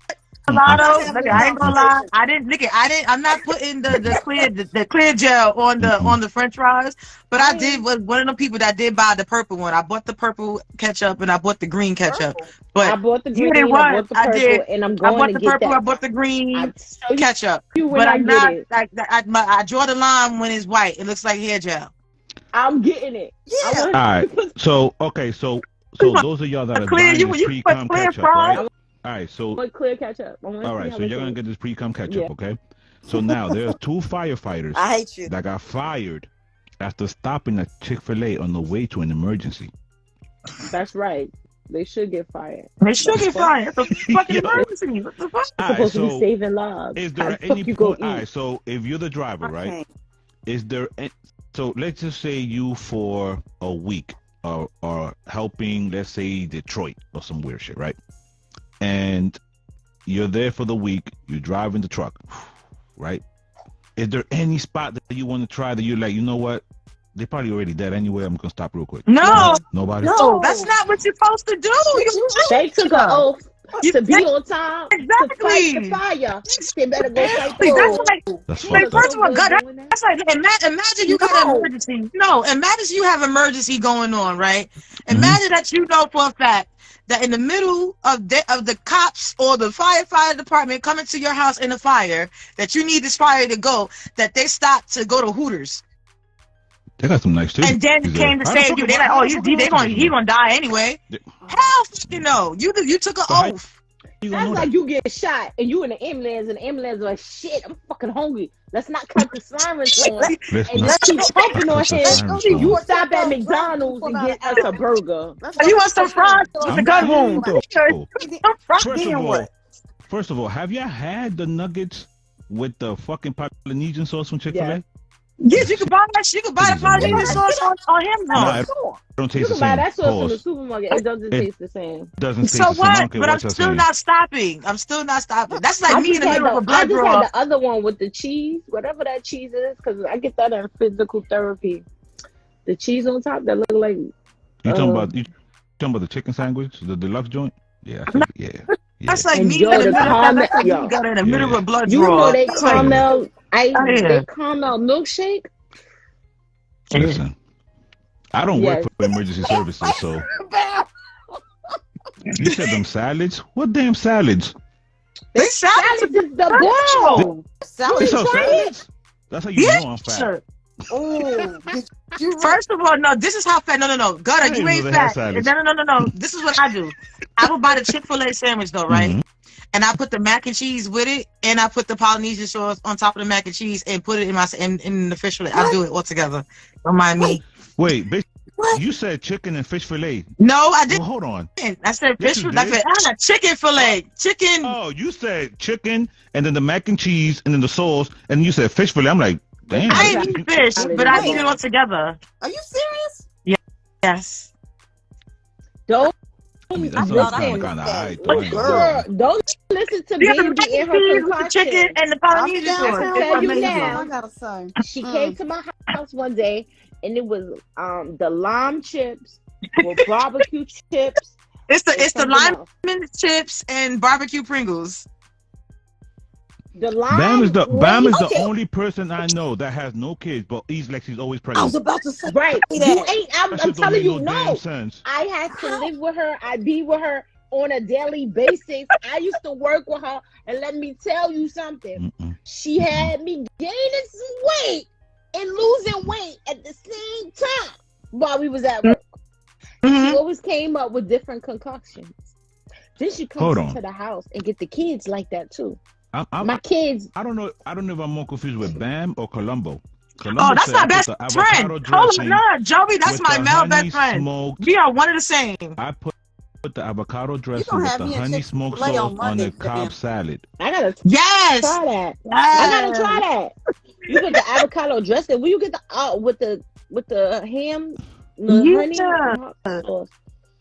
[SPEAKER 2] lie though. Look, I ain't gonna lie. I'm not putting the clear gel on the French fries. But I did was one of the people that did buy the purple one. I bought the purple ketchup and I bought the green ketchup. But
[SPEAKER 3] I bought the green. I bought the purple, and I'm going to get that.
[SPEAKER 2] I bought the green ketchup. But I'm not like I draw the line when it's white. It looks like hair gel.
[SPEAKER 3] I'm getting it.
[SPEAKER 4] Yeah.
[SPEAKER 1] All right. So those of y'all that are buying this pre-cum ketchup, right? All right. So
[SPEAKER 3] clear ketchup.
[SPEAKER 1] All right. So you're gonna get this pre-cum ketchup, okay? So now there's 2 firefighters
[SPEAKER 4] I hate you.
[SPEAKER 1] that got fired after stopping at Chick-fil-A on the way to an emergency.
[SPEAKER 3] That's right. They should get fired.
[SPEAKER 2] It's a fucking emergency. What the fuck?
[SPEAKER 3] It's supposed to be saving lives.
[SPEAKER 1] Is there any point? All right. So if you're the driver, right? Is there? So let's just say you for a week are helping, let's say Detroit or some weird shit, right? And you're there for the week. You're driving the truck, right? Is there any spot that you want to try that you're like, you know what? They're probably already dead anyway. I'm gonna stop real quick.
[SPEAKER 2] No,
[SPEAKER 1] nobody.
[SPEAKER 2] No, that's not what you're supposed to do.
[SPEAKER 3] They took an oath. to be on time, to fight the
[SPEAKER 2] Exactly.
[SPEAKER 3] fire. They better go fight the
[SPEAKER 2] That's
[SPEAKER 3] fire.
[SPEAKER 2] like,
[SPEAKER 5] That's
[SPEAKER 3] You
[SPEAKER 5] fucked
[SPEAKER 3] look
[SPEAKER 5] up.
[SPEAKER 2] first
[SPEAKER 3] so
[SPEAKER 2] of all,
[SPEAKER 3] good
[SPEAKER 2] God,
[SPEAKER 3] doing that.
[SPEAKER 2] that's like, imagine you got an emergency. No, imagine you have emergency going on, right? Imagine that you know for a fact that in the middle of the cops or the firefighter department coming to your house in a fire, that you need this fire to go, that they stop to go to Hooters.
[SPEAKER 5] They got some nice titties.
[SPEAKER 2] And then came to save you. They're like, oh, he gonna die anyway. Hell fucking no. You took an oath.
[SPEAKER 3] That's like you get shot and you in the ambulance and the ambulance is like, shit, I'm fucking hungry. Let's not cut the sirens on and just keep pumping on him. You stop at McDonald's and get us a burger.
[SPEAKER 2] You want some fries with the gun wound?
[SPEAKER 5] First of all, have y'all had the nuggets with the fucking Polynesian sauce from Chick-fil-A?
[SPEAKER 3] Yeah.
[SPEAKER 2] Yes, you can buy that. You can buy the Polynesian sauce on him though.
[SPEAKER 5] No, it don't taste the same.
[SPEAKER 3] You can buy that sauce from the supermarket. It doesn't taste the same.
[SPEAKER 5] Doesn't taste
[SPEAKER 2] So
[SPEAKER 5] the same.
[SPEAKER 2] what? But I'm still not stopping. That's like me in the middle of a blood
[SPEAKER 3] I just
[SPEAKER 2] draw.
[SPEAKER 3] had the other one with the cheese, whatever that cheese is, because I get that in physical therapy. The cheese on top that look like.
[SPEAKER 5] You talking about the chicken sandwich, the deluxe joint? Yeah, I think, yeah.
[SPEAKER 2] That's like
[SPEAKER 3] And
[SPEAKER 2] me
[SPEAKER 3] yo,
[SPEAKER 2] in the
[SPEAKER 3] the
[SPEAKER 2] middle.
[SPEAKER 3] caramel-
[SPEAKER 2] That's like
[SPEAKER 3] yo.
[SPEAKER 2] you got in the middle of a blood
[SPEAKER 3] You
[SPEAKER 2] draw.
[SPEAKER 3] know they
[SPEAKER 2] That's like-
[SPEAKER 3] caramel ice,
[SPEAKER 2] Oh, yeah.
[SPEAKER 3] they caramel milkshake.
[SPEAKER 5] Listen, I don't work
[SPEAKER 3] Yes.
[SPEAKER 5] for emergency services, so. You said them salads? What damn salads?
[SPEAKER 2] They salads
[SPEAKER 3] Salads is the bomb.
[SPEAKER 5] They sell salads? That's how you know I'm fat.
[SPEAKER 2] Sure.
[SPEAKER 4] Oh,
[SPEAKER 2] First of all, no, this is how fat. No. Gutter,
[SPEAKER 5] didn't
[SPEAKER 2] you
[SPEAKER 5] know
[SPEAKER 2] ain't
[SPEAKER 5] they had
[SPEAKER 2] fat.
[SPEAKER 5] salads.
[SPEAKER 2] No. This is what I do. I will buy the Chick-fil-A sandwich though, right?
[SPEAKER 5] Mhm.
[SPEAKER 2] And I put the mac and cheese with it, and I put the Polynesian sauce on top of the mac and cheese, and put it in the fish fillet. I do it all together. Don't mind me.
[SPEAKER 5] Wait, bitch, you said chicken and fish fillet.
[SPEAKER 2] No, I didn't.
[SPEAKER 5] Well, hold on.
[SPEAKER 2] I said
[SPEAKER 5] Yes,
[SPEAKER 2] fish
[SPEAKER 5] you
[SPEAKER 2] fillet.
[SPEAKER 5] did.
[SPEAKER 2] I said chicken fillet. Chicken.
[SPEAKER 5] Oh, you said chicken and then the mac and cheese and then the sauce, and you said fish fillet. I'm like, damn.
[SPEAKER 2] I didn't eat fish, but I eat it all together.
[SPEAKER 4] are you serious?
[SPEAKER 2] Yes.
[SPEAKER 3] Don't
[SPEAKER 5] I mean, that's
[SPEAKER 3] listen.
[SPEAKER 5] kind of high.
[SPEAKER 3] Girl, don't listen to
[SPEAKER 2] You have the
[SPEAKER 3] baby
[SPEAKER 2] mac
[SPEAKER 3] in
[SPEAKER 2] and
[SPEAKER 3] her
[SPEAKER 2] cheese with the chicken
[SPEAKER 3] concoction.
[SPEAKER 2] and the
[SPEAKER 4] I'm
[SPEAKER 2] Polynesian sauce.
[SPEAKER 4] downtown.
[SPEAKER 2] It's
[SPEAKER 3] tell you
[SPEAKER 2] amazing.
[SPEAKER 3] now.
[SPEAKER 4] I gotta say.
[SPEAKER 3] She came to my house one day and it was the lime chips with barbecue chips.
[SPEAKER 2] It's the
[SPEAKER 3] something
[SPEAKER 2] lime
[SPEAKER 3] else.
[SPEAKER 2] chips and barbecue Pringles.
[SPEAKER 3] The lime.
[SPEAKER 5] Bam is the
[SPEAKER 4] Okay.
[SPEAKER 5] only person I know that has no kids, but he's like she's always
[SPEAKER 4] I was
[SPEAKER 5] pregnant.
[SPEAKER 4] about to say
[SPEAKER 3] right. You
[SPEAKER 4] that.
[SPEAKER 3] ain't.
[SPEAKER 5] That
[SPEAKER 3] I'm
[SPEAKER 5] shit don't
[SPEAKER 3] telling
[SPEAKER 5] make
[SPEAKER 3] you,
[SPEAKER 5] no damn
[SPEAKER 3] no.
[SPEAKER 5] sense.
[SPEAKER 3] I had to live with her. I be with her on a daily basis. I used to work with her, and let me tell you something.
[SPEAKER 5] Mm-mm.
[SPEAKER 3] She had me gaining some weight and losing weight at the same time while we was at work.
[SPEAKER 2] Mhm.
[SPEAKER 3] She always came up with different concoctions. Then she
[SPEAKER 5] Hold
[SPEAKER 3] comes
[SPEAKER 5] on.
[SPEAKER 3] into the house and get the kids like that too.
[SPEAKER 5] I'm,
[SPEAKER 3] My kids.
[SPEAKER 5] I don't know if I'm more confused with Bam or Columbo.
[SPEAKER 2] Oh, that's my best
[SPEAKER 5] the
[SPEAKER 2] friend.
[SPEAKER 5] avocado
[SPEAKER 2] Hold
[SPEAKER 5] dressing
[SPEAKER 2] on, no, Joey, that's
[SPEAKER 5] with
[SPEAKER 2] my
[SPEAKER 5] the
[SPEAKER 2] male
[SPEAKER 5] honey
[SPEAKER 2] best friend.
[SPEAKER 5] smoked.
[SPEAKER 2] We are one and the same.
[SPEAKER 5] I put the avocado dressing
[SPEAKER 4] gonna
[SPEAKER 5] with
[SPEAKER 4] have
[SPEAKER 5] the
[SPEAKER 4] me a
[SPEAKER 5] honey
[SPEAKER 4] Chick-fil-A
[SPEAKER 5] smoked
[SPEAKER 4] on
[SPEAKER 5] sauce on
[SPEAKER 4] Monday,
[SPEAKER 5] the Cobb
[SPEAKER 4] Bam.
[SPEAKER 5] salad.
[SPEAKER 3] I gotta
[SPEAKER 2] Yes.
[SPEAKER 3] try that. I
[SPEAKER 2] Yes.
[SPEAKER 3] gotta try that. You put the avocado dressing. Will you get the with the ham, the
[SPEAKER 2] Yeah.
[SPEAKER 3] honey and hot sauce?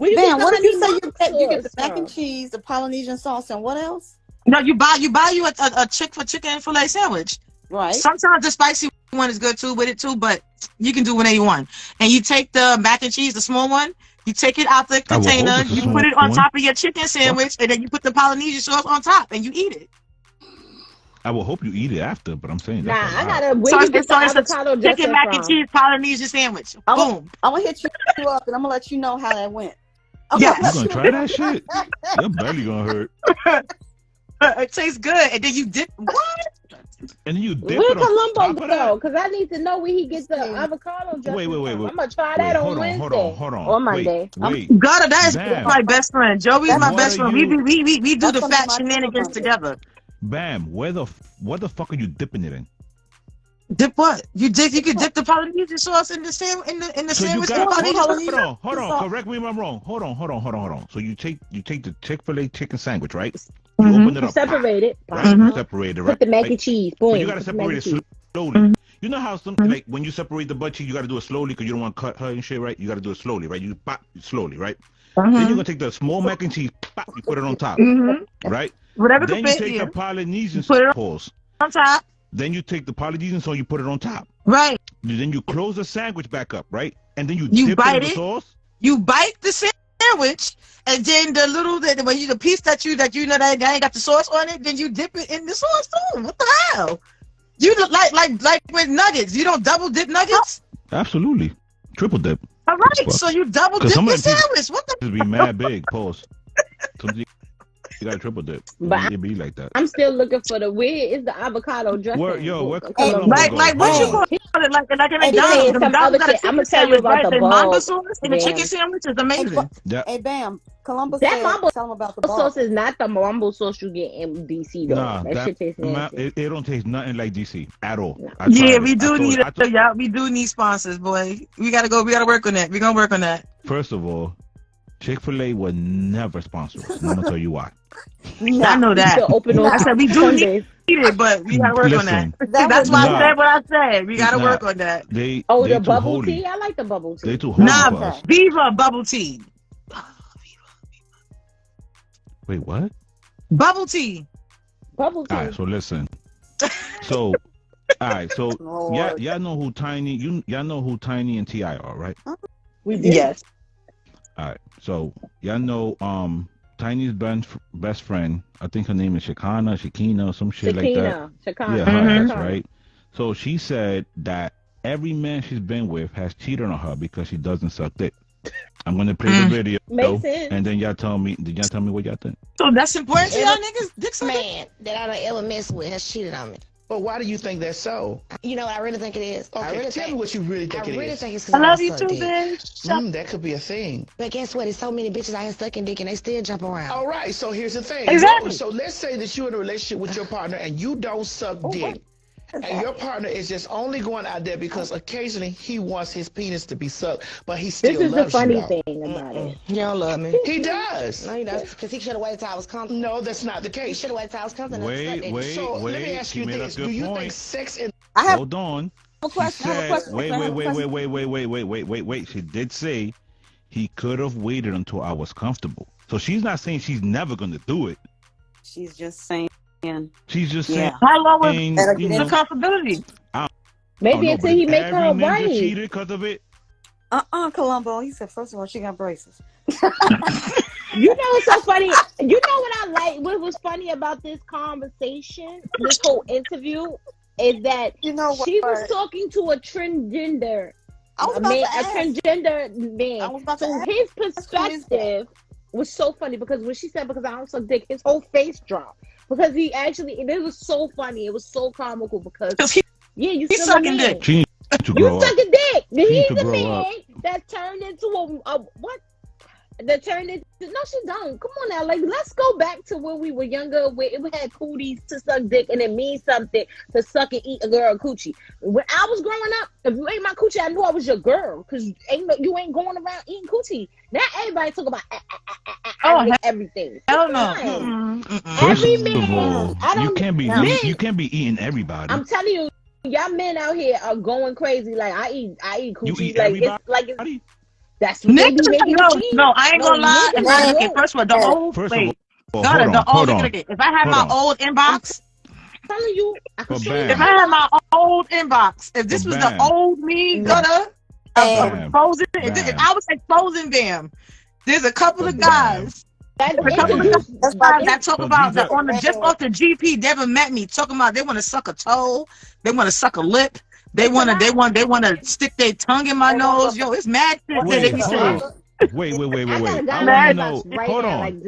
[SPEAKER 3] Will you
[SPEAKER 4] Man,
[SPEAKER 3] get the
[SPEAKER 4] what did
[SPEAKER 3] honey
[SPEAKER 4] you say? You get the
[SPEAKER 3] sauce,
[SPEAKER 4] mac and
[SPEAKER 3] huh?
[SPEAKER 4] cheese, the Polynesian sauce, and what else?
[SPEAKER 2] No, you buy you a chicken fillet sandwich.
[SPEAKER 4] Right.
[SPEAKER 2] Sometimes the spicy one is good too with it too, but you can do whatever you want. And you take the mac and cheese, the small one, you take it out the
[SPEAKER 5] I will hope
[SPEAKER 2] container,
[SPEAKER 5] it's a
[SPEAKER 2] you
[SPEAKER 5] small
[SPEAKER 2] put it on
[SPEAKER 5] one.
[SPEAKER 2] top of your chicken sandwich, and then you put the Polynesian sauce on top, and you eat it.
[SPEAKER 5] I will hope you eat it after, but I'm saying
[SPEAKER 3] Nah,
[SPEAKER 5] that's a
[SPEAKER 3] I
[SPEAKER 5] lot.
[SPEAKER 3] gotta. Where
[SPEAKER 2] So
[SPEAKER 3] you
[SPEAKER 2] it's,
[SPEAKER 3] get the
[SPEAKER 2] so it's
[SPEAKER 3] avocado
[SPEAKER 2] a
[SPEAKER 3] dressing
[SPEAKER 2] chicken mac and
[SPEAKER 3] from?
[SPEAKER 2] cheese Polynesian sandwich.
[SPEAKER 4] I'm
[SPEAKER 2] Boom.
[SPEAKER 4] gonna hit you up, and I'm gonna let you know how that went.
[SPEAKER 2] Yes.
[SPEAKER 5] You gonna try that shit? Your belly gonna hurt.
[SPEAKER 2] It tastes good, and then you dip. What?
[SPEAKER 5] And then you dip
[SPEAKER 3] Where
[SPEAKER 5] it on top
[SPEAKER 3] Columbo
[SPEAKER 5] of
[SPEAKER 3] go?
[SPEAKER 5] that.
[SPEAKER 3] Because I need to know where he gets the avocado dressing.
[SPEAKER 5] Wait.
[SPEAKER 3] from. I'm gonna try
[SPEAKER 5] Wait,
[SPEAKER 3] that on
[SPEAKER 5] hold on,
[SPEAKER 3] Wednesday
[SPEAKER 5] hold on.
[SPEAKER 3] or Monday.
[SPEAKER 5] Wait.
[SPEAKER 2] God, that is
[SPEAKER 5] Damn.
[SPEAKER 2] my best friend. Joey's my
[SPEAKER 5] What
[SPEAKER 2] best
[SPEAKER 5] are
[SPEAKER 2] friend.
[SPEAKER 5] you-
[SPEAKER 2] We do
[SPEAKER 4] That's
[SPEAKER 2] the
[SPEAKER 4] gonna be
[SPEAKER 2] fat
[SPEAKER 4] my
[SPEAKER 2] shenanigans
[SPEAKER 4] dinner
[SPEAKER 2] together.
[SPEAKER 5] Bam, what the fuck are you dipping it in?
[SPEAKER 2] Dip what? You could dip the Polynesian sauce in the
[SPEAKER 5] So
[SPEAKER 2] sandwich.
[SPEAKER 5] you got
[SPEAKER 2] Polynesian sauce.
[SPEAKER 5] hold on. Correct me if I'm wrong. Hold on. So you take the Chick-fil-A chicken sandwich, right? You
[SPEAKER 2] Mhm.
[SPEAKER 5] open it up,
[SPEAKER 3] Separate it.
[SPEAKER 5] right?
[SPEAKER 2] Mhm.
[SPEAKER 5] Separate it, right?
[SPEAKER 3] Put the mac and cheese. Boom.
[SPEAKER 5] But you gotta
[SPEAKER 3] Put the mac
[SPEAKER 5] separate
[SPEAKER 3] and
[SPEAKER 5] it
[SPEAKER 3] cheese.
[SPEAKER 5] slowly.
[SPEAKER 2] Mhm.
[SPEAKER 5] You know how some
[SPEAKER 2] Mhm.
[SPEAKER 5] like when you separate the butt cheek, you gotta do it slowly because you don't want to cut her and shit, right? You gotta do it slowly, right? You pop slowly, right? Then you're gonna take the small mac and cheese, pop, you put it on top,
[SPEAKER 2] Mhm.
[SPEAKER 5] right?
[SPEAKER 2] Whatever
[SPEAKER 5] Then
[SPEAKER 2] can
[SPEAKER 5] you
[SPEAKER 2] fit
[SPEAKER 5] take
[SPEAKER 2] you.
[SPEAKER 5] the Polynesian
[SPEAKER 2] Put it
[SPEAKER 5] sauce.
[SPEAKER 2] on top.
[SPEAKER 5] Then you take the Polynesian sauce, you put it on top.
[SPEAKER 2] Right.
[SPEAKER 5] Then you close the sandwich back up, right? And then you
[SPEAKER 2] You
[SPEAKER 5] dip it
[SPEAKER 2] bite
[SPEAKER 5] in the
[SPEAKER 2] it.
[SPEAKER 5] sauce.
[SPEAKER 2] You bite the sandwich sandwich, and then the piece that you know that ain't got the sauce on it, then you dip it in the sauce too. What the hell? You look like with nuggets. You don't double dip nuggets?
[SPEAKER 5] Absolutely. Triple dip.
[SPEAKER 2] All right, so you double dip your sandwich. What the?
[SPEAKER 5] Just be mad big. Pause. You got triple dip.
[SPEAKER 3] But
[SPEAKER 5] it be like that.
[SPEAKER 3] I'm still looking for where is the avocado dressing?
[SPEAKER 5] Where
[SPEAKER 2] like what you call it? Like a McDonald's.
[SPEAKER 3] I'm gonna tell you about the
[SPEAKER 2] Mamba sauce and the chicken sandwich is amazing.
[SPEAKER 4] Hey, Bam. Columbus
[SPEAKER 3] that
[SPEAKER 4] said,
[SPEAKER 3] Mambo
[SPEAKER 4] tell them about the
[SPEAKER 3] sauce is not the Mambo sauce you get in DC though.
[SPEAKER 5] Nah,
[SPEAKER 3] that shit tastes nasty.
[SPEAKER 5] It don't taste nothing like DC at all.
[SPEAKER 2] Yeah, we do need sponsors, boy. We gotta work on that. We're gonna work on that.
[SPEAKER 5] First of all, Chick-fil-A would never sponsor us. I'm gonna tell you why.
[SPEAKER 2] I know that. I said we do need it, but we gotta work on that. That's why I said what I said. We gotta work on that.
[SPEAKER 5] The
[SPEAKER 3] bubble tea? I like the bubble tea.
[SPEAKER 5] They too holy for us.
[SPEAKER 2] Viva bubble tea.
[SPEAKER 5] Wait, what?
[SPEAKER 2] Bubble tea.
[SPEAKER 3] Bubble tea.
[SPEAKER 5] All right, so listen. So, all right, so y'all know who Tiny. Y'all know who Tiny and T.I. are, right?
[SPEAKER 3] We did.
[SPEAKER 2] Yes.
[SPEAKER 5] All right, so y'all know Tiny's best friend. I think her name is Shakina, some shit like that.
[SPEAKER 3] Shakina.
[SPEAKER 5] Yeah, her ass, right? So she said that every man she's been with has cheated on her because she doesn't suck dick. I'm gonna play the video, and then y'all tell me what y'all think.
[SPEAKER 2] So that's important to y'all niggas. Dick
[SPEAKER 6] man that I don't ever mess with has cheated on me.
[SPEAKER 7] But why do you think that's so?
[SPEAKER 6] You know what I really think it is?
[SPEAKER 7] Okay, tell me what you really think it is.
[SPEAKER 6] I really think it's
[SPEAKER 2] I love you too, bitch.
[SPEAKER 7] That could be a thing.
[SPEAKER 6] But guess what? There's so many bitches out here sucking dick and they still jump around.
[SPEAKER 7] All right, so here's the thing.
[SPEAKER 2] Exactly.
[SPEAKER 7] So let's say that you're in a relationship with your partner and you don't suck dick. And your partner is just only going out there because occasionally he wants his penis to be sucked, but he still loves you.
[SPEAKER 3] This is the funny thing about it.
[SPEAKER 6] You don't love me.
[SPEAKER 7] He does.
[SPEAKER 6] No, he doesn't. Because he should have waited till I was comfortable.
[SPEAKER 7] No, that's not the case.
[SPEAKER 6] He should have waited till I was comfortable.
[SPEAKER 7] So let me ask you this: do you think sex in?
[SPEAKER 5] Hold on.
[SPEAKER 4] I have a question.
[SPEAKER 5] Wait. She did say he could have waited until I was comfortable. So she's not saying she's never gonna do it.
[SPEAKER 4] She's just saying.
[SPEAKER 5] She's just saying.
[SPEAKER 2] How long was the comfortability?
[SPEAKER 3] Maybe until he make her right.
[SPEAKER 5] Cheated because of it.
[SPEAKER 4] Columbo. He said, first of all, she got braces.
[SPEAKER 3] You know what's so funny? You know what I like? What was funny about this conversation, this whole interview, is that she was talking to a transgender man. So his perspective was so funny because when she said, because I don't suck dick, his whole face dropped. Because it was so funny. It was so comical because he's
[SPEAKER 2] sucking dick.
[SPEAKER 5] She needs to grow up.
[SPEAKER 3] You sucking dick. He's a man
[SPEAKER 5] up.
[SPEAKER 3] that turned into a what? That turned into no, she don't. Come on now, like let's go back to when we were younger, where it had cooties to suck dick, and it means something to suck and eat a girl coochie. When I was growing up, if you ate my coochie, I knew I was your girl because you ain't going around eating coochie. Now everybody talk about everything.
[SPEAKER 2] Hell no.
[SPEAKER 3] Every man,
[SPEAKER 5] you can't be eating everybody.
[SPEAKER 3] I'm telling you, y'all men out here are going crazy. Like I eat coochie.
[SPEAKER 5] You eat
[SPEAKER 3] like
[SPEAKER 5] everybody?
[SPEAKER 3] it's like that's what
[SPEAKER 2] Niggas, I ain't gonna lie. First of all, the old if I had my old inbox,
[SPEAKER 3] telling you,
[SPEAKER 2] if I had my old inbox, if this was the old me, exposing, I was exposing them. There's a couple of guys. That talk about that on just off the GP. They never met me. Talking about they want to suck a toe, they want to suck a lip. They want to stick their tongue in my nose. Yo, it's mad shit that they be saying.
[SPEAKER 5] Wait.
[SPEAKER 3] I
[SPEAKER 5] want to know. Hold on.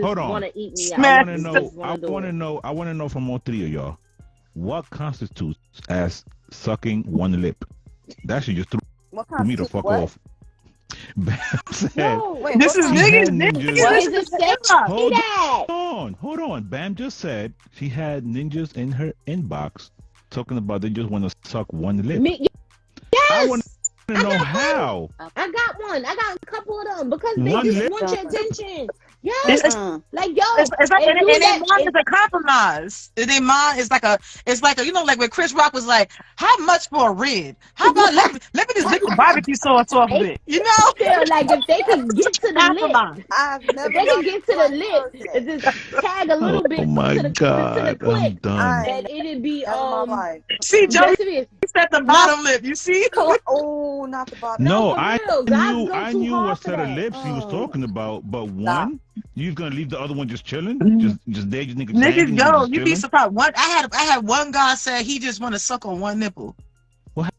[SPEAKER 5] I want to know from all three of y'all. What constitutes as sucking one lip? That should just throw me the fuck off.
[SPEAKER 2] This is niggas.
[SPEAKER 5] Hold on. Bam just said she had ninjas in her inbox talking about they just want to suck one lip.
[SPEAKER 3] Yes.
[SPEAKER 5] I want to know how.
[SPEAKER 3] I got one. I got a couple of them because they just want your attention. Yes.
[SPEAKER 2] It's a compromise. In mind, it's like a like when Chris Rock was like, how much for a rib? How about let me just lick the barbecue sauce off of it? You know?
[SPEAKER 3] Yeah, like if they could get to the lip, and just tag a little bit
[SPEAKER 5] to the
[SPEAKER 3] clip,
[SPEAKER 5] I'm done.
[SPEAKER 3] and it'd be
[SPEAKER 2] See, Joey said the bottom lip. You see?
[SPEAKER 4] Oh, not the bottom.
[SPEAKER 5] No,
[SPEAKER 3] for
[SPEAKER 5] I
[SPEAKER 3] real. Guys
[SPEAKER 5] knew
[SPEAKER 3] go
[SPEAKER 5] I
[SPEAKER 3] too
[SPEAKER 5] knew
[SPEAKER 3] hard
[SPEAKER 5] what
[SPEAKER 3] for
[SPEAKER 5] set of
[SPEAKER 3] that.
[SPEAKER 5] lips he was talking about, but one, you gonna leave the other one just chilling, just there, just niggas
[SPEAKER 2] Niggas, yo,
[SPEAKER 5] just
[SPEAKER 2] you be
[SPEAKER 5] chilling?
[SPEAKER 2] surprised. I had one guy said he just want to suck on one nipple.
[SPEAKER 5] What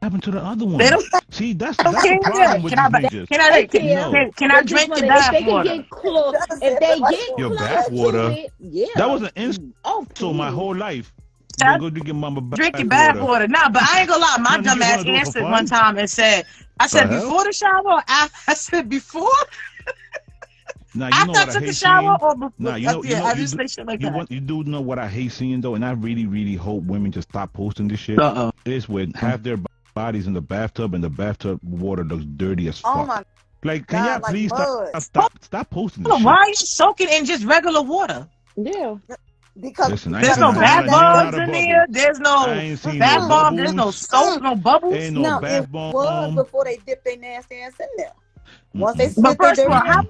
[SPEAKER 5] happened to the other one?
[SPEAKER 2] They don't
[SPEAKER 5] See, that's
[SPEAKER 2] care.
[SPEAKER 5] the problem with these niggas.
[SPEAKER 2] Can I drink the bath water?
[SPEAKER 3] If they get
[SPEAKER 5] Your
[SPEAKER 3] close
[SPEAKER 5] bath water.
[SPEAKER 3] to it, yeah.
[SPEAKER 5] That was an insult.
[SPEAKER 3] Oh,
[SPEAKER 5] So my whole life,
[SPEAKER 2] I
[SPEAKER 5] go drink your mama
[SPEAKER 2] drinking bath water. Nah, but I ain't gonna lie. My dumb ass answered one time and said, I said before the shower or after? I said before?
[SPEAKER 5] Now, you
[SPEAKER 2] after
[SPEAKER 5] know what
[SPEAKER 2] I took
[SPEAKER 5] hate
[SPEAKER 2] a shower
[SPEAKER 5] seeing?
[SPEAKER 2] or before?
[SPEAKER 5] Nah,
[SPEAKER 2] I just say shit like that.
[SPEAKER 5] You do know what I hate seeing though, and I really, really hope women just stop posting this shit. Is when half their bodies in the bathtub and the bathtub water looks dirty as fuck.
[SPEAKER 4] Oh my
[SPEAKER 5] Like, can y'all please stop posting this shit?
[SPEAKER 2] Why are you soaking in just regular water?
[SPEAKER 3] Yeah.
[SPEAKER 4] Because
[SPEAKER 5] listen,
[SPEAKER 2] there's no bath bombs in there. There's no bath bomb. There's no soap, no bubbles.
[SPEAKER 5] Ain't no bath bomb.
[SPEAKER 4] It was before they dipped their nasty ass in there. Once they
[SPEAKER 2] but
[SPEAKER 4] split
[SPEAKER 2] first of all,
[SPEAKER 4] how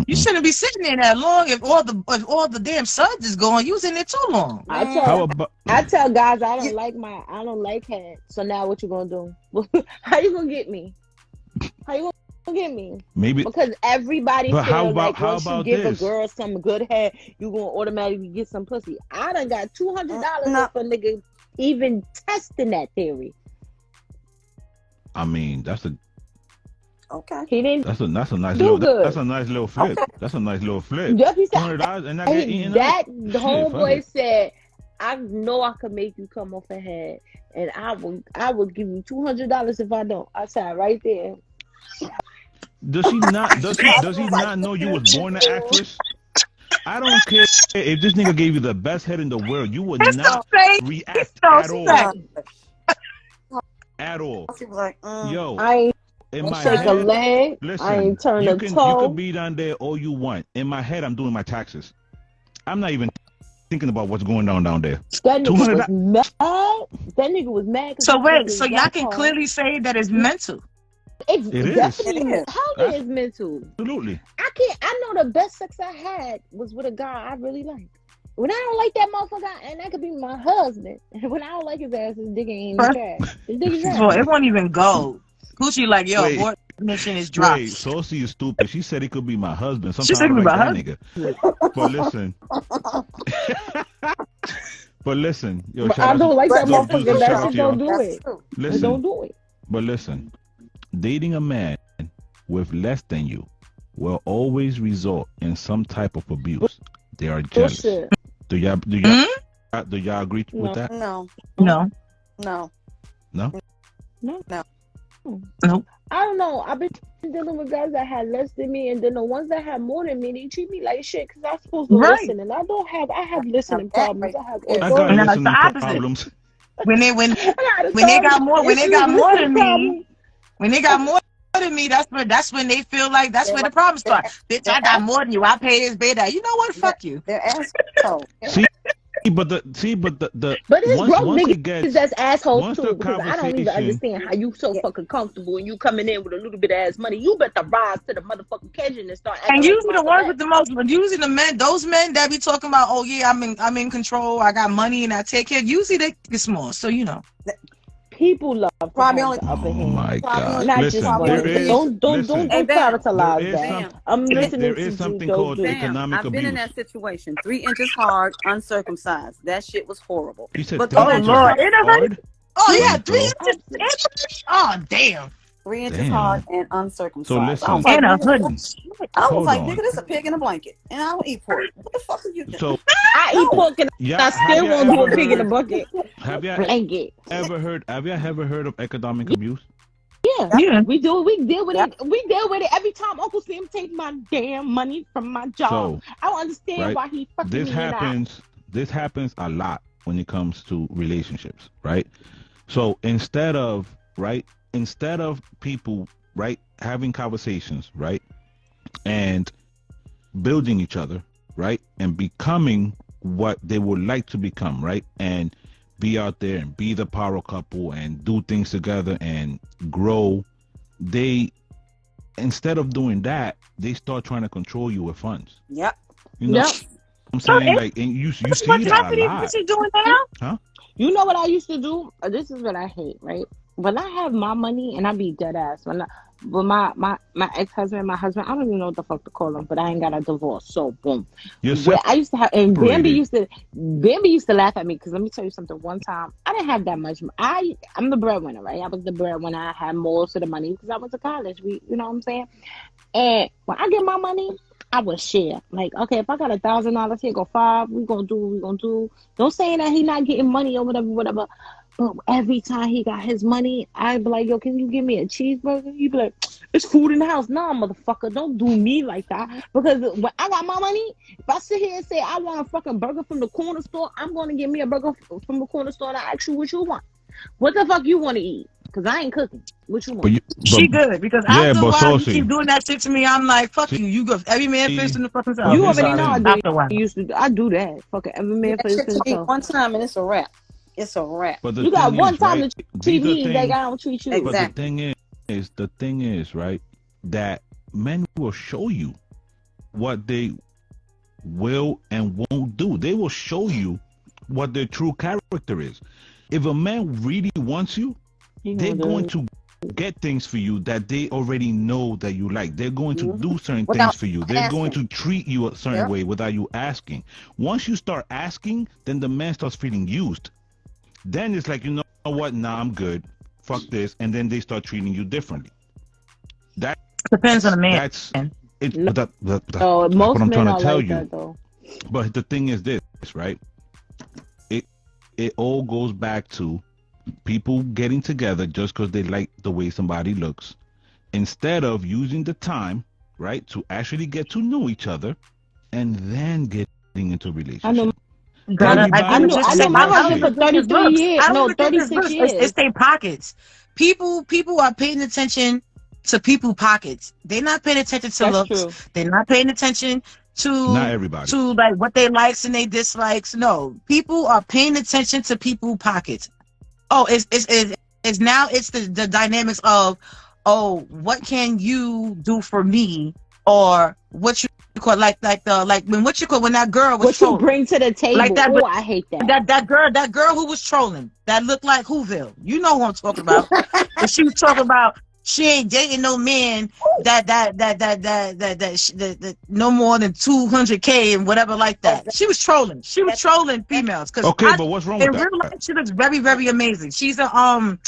[SPEAKER 2] you shouldn't be sitting there that long if all the damn suds is going. You was in there too long.
[SPEAKER 3] I tell guys I don't like head. So now what you gonna do? How you gonna get me? How you gonna get me?
[SPEAKER 5] Maybe
[SPEAKER 3] because everybody feels like once you give
[SPEAKER 5] this?
[SPEAKER 3] A girl some good head, you gonna automatically get some pussy. I done got $200 for nigga even testing that theory.
[SPEAKER 5] I mean, that's a
[SPEAKER 3] he didn't.
[SPEAKER 5] That's a nice little. That's a nice little flip. Okay. That's a nice little flip. $200 and I get eaten
[SPEAKER 3] that the homeboy said, "I know I could make you come off a head, and I will give you $200 if I don't." I said right there.
[SPEAKER 5] Does he not? Does he not know you was born an actress? I don't care if this nigga gave you the best head in the world. You would not react at all. At all. Yo.
[SPEAKER 3] In my shake a leg.
[SPEAKER 5] Listen,
[SPEAKER 3] I ain't turn a toe.
[SPEAKER 5] You can be down there all you want. In my head, I'm doing my taxes. I'm not even thinking about what's going on down there.
[SPEAKER 3] That nigga was mad. That nigga was mad.
[SPEAKER 2] So wait, so y'all can clearly say that it's mental.
[SPEAKER 3] It is. How it is mental?
[SPEAKER 5] Absolutely.
[SPEAKER 3] I know the best sex I had was with a guy I really liked. When I don't like that motherfucker, and that could be my husband. When I don't like his ass, his dick ain't even trash. His dick is trash.
[SPEAKER 2] Well, it won't even go. Gucci like, yo, abort mission is dropped.
[SPEAKER 5] Wait, Saucy is stupid. She said it could be my husband. Sometimes she said it could be my husband. Nigga. But listen. Yo,
[SPEAKER 3] I don't like that motherfucker. That don't do it.
[SPEAKER 5] Listen.
[SPEAKER 3] Don't do it.
[SPEAKER 5] But listen, dating a man with less than you will always result in some type of abuse. They are jealous.
[SPEAKER 3] Bullshit.
[SPEAKER 5] Do y'all agree with that?
[SPEAKER 4] No.
[SPEAKER 3] I don't know. I've been dealing with guys that had less than me, and then the ones that had more than me, they treat me like shit because I'm supposed to listen, and I have listening problems. I
[SPEAKER 5] got listening problems.
[SPEAKER 2] When they got more than me, that's when they feel like that's where the problem starts. Bitch, I got more than you. I pay this, pay that. You know what? Fuck you.
[SPEAKER 4] They're assholes.
[SPEAKER 5] But the
[SPEAKER 3] it's broke niggas that's assholes too, because I don't even understand how you so fucking comfortable and you coming in with a little bit of ass money. You better rise to the motherfucking occasion and start acting.
[SPEAKER 2] And usually the ones with the most, usually the men, those men that be talking about, oh yeah, I'm in control, I got money and I take care. Usually they get small, so you know.
[SPEAKER 3] People love
[SPEAKER 4] probably only
[SPEAKER 3] upper hand.
[SPEAKER 5] Oh my God!
[SPEAKER 3] Not
[SPEAKER 5] listen,
[SPEAKER 3] just
[SPEAKER 5] don't
[SPEAKER 3] capitalize that. I'm listening.
[SPEAKER 5] There is something called economic abuse.
[SPEAKER 4] I've been in that situation. 3 inches hard, uncircumcised. That shit was horrible.
[SPEAKER 5] You said
[SPEAKER 2] oh Lord,
[SPEAKER 5] hard?
[SPEAKER 2] Oh yeah, 3 inches. Oh damn.
[SPEAKER 4] 3 inches hard and uncircumcised.
[SPEAKER 5] So listen,
[SPEAKER 2] I
[SPEAKER 4] was like, nigga, this is a pig in a blanket, and I don't eat pork. What the fuck are you doing?
[SPEAKER 5] So
[SPEAKER 3] I eat pork and I still won't do a pig in a bucket.
[SPEAKER 5] Have y'all ever heard of economic abuse?
[SPEAKER 3] Yeah, we do. We deal with it. We deal with it every time Uncle Sam take my damn money from my job.
[SPEAKER 5] So,
[SPEAKER 3] I don't understand why he fucking
[SPEAKER 5] This happens a lot when it comes to relationships, right? So instead of people, right, having conversations, right, and building each other, right, and becoming what they would like to become, right, and be out there and be the power couple and do things together and grow, instead of doing that, they start trying to control you with funds.
[SPEAKER 4] Yep.
[SPEAKER 5] You know what I'm saying? Like, and you see that a lot.
[SPEAKER 2] What you doing now?
[SPEAKER 5] Huh?
[SPEAKER 3] You know what I used to do? This is what I hate, right? When I have my money and I be dead ass. But my ex husband, my husband, I don't even know what the fuck to call him, but I ain't got a divorce. So boom.
[SPEAKER 5] You're
[SPEAKER 3] Where I used to have, and
[SPEAKER 5] separated.
[SPEAKER 3] Bambi used to laugh at me because let me tell you something. One time I didn't have that much. I'm the breadwinner, right? I was the breadwinner. I had most of the money because I went to college. You know what I'm saying? And when I get my money, I would share. Like, okay, if I got $1,000 here, go five. We gonna do what we gonna do. Don't say that he not getting money or whatever, whatever. But every time he got his money, I'd be like, yo, can you give me a cheeseburger? You'd be like, it's food in the house. Nah, motherfucker, don't do me like that. Because when I got my money, if I sit here and say I want a fucking burger from the corner store, I'm gonna get me a burger from the corner store and I ask you what you want. What the fuck you want to eat? Because I ain't cooking. What you want?
[SPEAKER 2] She good because after a while you keep doing that shit to me. I'm like, fuck you. You go. Every man fist in the fucking self.
[SPEAKER 3] You
[SPEAKER 2] I'm
[SPEAKER 3] already
[SPEAKER 2] sorry.
[SPEAKER 3] know I do.
[SPEAKER 2] After a while.
[SPEAKER 3] I do that. Fucking every man
[SPEAKER 4] That
[SPEAKER 3] fist
[SPEAKER 4] shit
[SPEAKER 3] in
[SPEAKER 4] to me
[SPEAKER 3] himself.
[SPEAKER 4] one time and it's a wrap. It's a wrap.
[SPEAKER 5] But
[SPEAKER 3] You got one time to treat me like I don't treat you.
[SPEAKER 5] But the thing is, right, that men will show you what they will and won't do. They will show you what their true character is. If a man really wants you, they're going to get things for you that they already know that you like. They're going to do certain things for you. They're going to treat you a certain way without you asking. Once you start asking, then the man starts feeling used. Then it's like, you know what? Nah, I'm good. Fuck this. And then they start treating you differently. That
[SPEAKER 2] depends on the man.
[SPEAKER 5] That's it.
[SPEAKER 3] No,
[SPEAKER 5] that's
[SPEAKER 3] most
[SPEAKER 5] what I'm
[SPEAKER 3] men
[SPEAKER 5] trying
[SPEAKER 3] are
[SPEAKER 5] to tell
[SPEAKER 3] like
[SPEAKER 5] you.
[SPEAKER 3] that, though.
[SPEAKER 5] But the thing is this, right? It all goes back to people getting together just because they like the way somebody looks, instead of using the time, right, to actually get to know each other and then getting into a relationship.
[SPEAKER 3] I know.
[SPEAKER 2] I know
[SPEAKER 3] my husband for 33 years. No, 36 years.
[SPEAKER 2] It's their pockets. People are paying attention to people pockets. They're not paying attention to looks. True. They're not paying attention to
[SPEAKER 5] not everybody.
[SPEAKER 2] To like what they likes and they dislikes. No, people are paying attention to people pockets. Oh, it's now it's the dynamics of, oh, what can you do for me, or what you call like when that girl was
[SPEAKER 3] what
[SPEAKER 2] trolling.
[SPEAKER 3] You bring to the table. Like that, oh, I hate that.
[SPEAKER 2] That girl who was trolling that looked like Whoville. You know who I'm talking about. But she was talking about she ain't dating no man that no more than 200K and whatever like that. She was trolling. She was trolling females.
[SPEAKER 5] But what's wrong with that?
[SPEAKER 2] In real life, she looks very, very amazing. She's a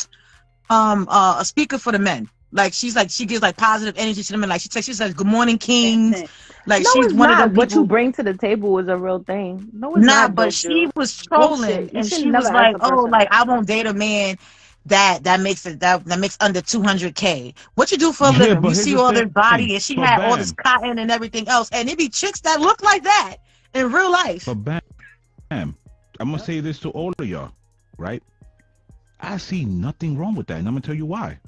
[SPEAKER 2] speaker for the men. Like she gives like positive energy to the men. Like she says, "Good morning, kings." Like
[SPEAKER 3] no,
[SPEAKER 2] she's one of them people.
[SPEAKER 3] What you bring to the table is a real thing. No, it's
[SPEAKER 2] not. But she was trolling, and she was like, "Oh, like I won't date a man that makes under 200K. What you do for a living? We see all their body, and she had all this cotton and everything else, and it be chicks that look like that in real life."
[SPEAKER 5] But bam, I'm gonna say this to all of y'all, right? I see nothing wrong with that, and I'm gonna tell you why.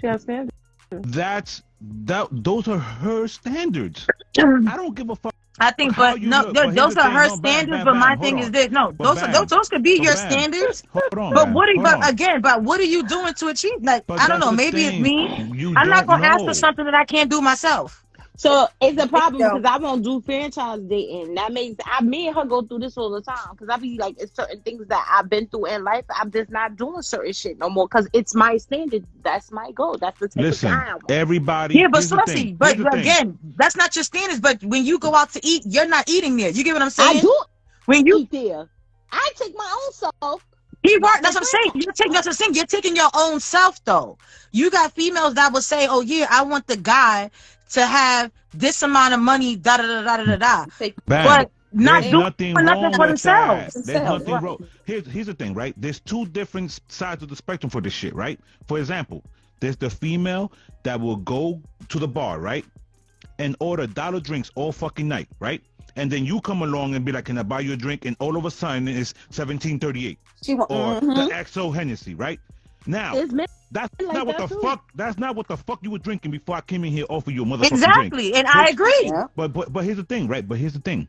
[SPEAKER 3] She has standards.
[SPEAKER 5] Those are her standards. I don't give a fuck.
[SPEAKER 2] I think, but no, those are her standards. But my thing is this: no, those could be your standards. But what are you doing to achieve? Like, I don't know. Maybe it's me. I'm not gonna ask for something that I can't do myself.
[SPEAKER 3] So it's a problem because I won't do franchise dating. That makes me and her go through this all the time because I be like, it's certain things that I've been through in life. I'm just not doing certain shit no more because it's my standard. That's my goal. That's the type of guy I want.
[SPEAKER 5] Everybody.
[SPEAKER 2] Yeah, but Celeste, but again, that's not your standards. But when you go out to eat, you're not eating there. You get what I'm saying?
[SPEAKER 3] I do.
[SPEAKER 2] When you
[SPEAKER 3] eat there, I take my own self.
[SPEAKER 2] That's what I'm saying. You're taking your own self though. You got females that will say, "Oh yeah, I want the guy to have this amount of money, da da da da da da," but not doing nothing for themselves.
[SPEAKER 5] There's nothing wrong. Here's the thing, right? There's two different sides of the spectrum for this shit, right? For example, there's the female that will go to the bar, right, and order dollar drinks all fucking night, right? And then you come along and be like, "Can I buy you a drink?" And all of a sudden it's 1738 or the XO Hennessy, right? Now that's not what the fuck. That's not what the fuck you were drinking before I came in here offer you a motherfucking drink.
[SPEAKER 2] Exactly, and I agree.
[SPEAKER 5] But here's the thing, right? But here's the thing.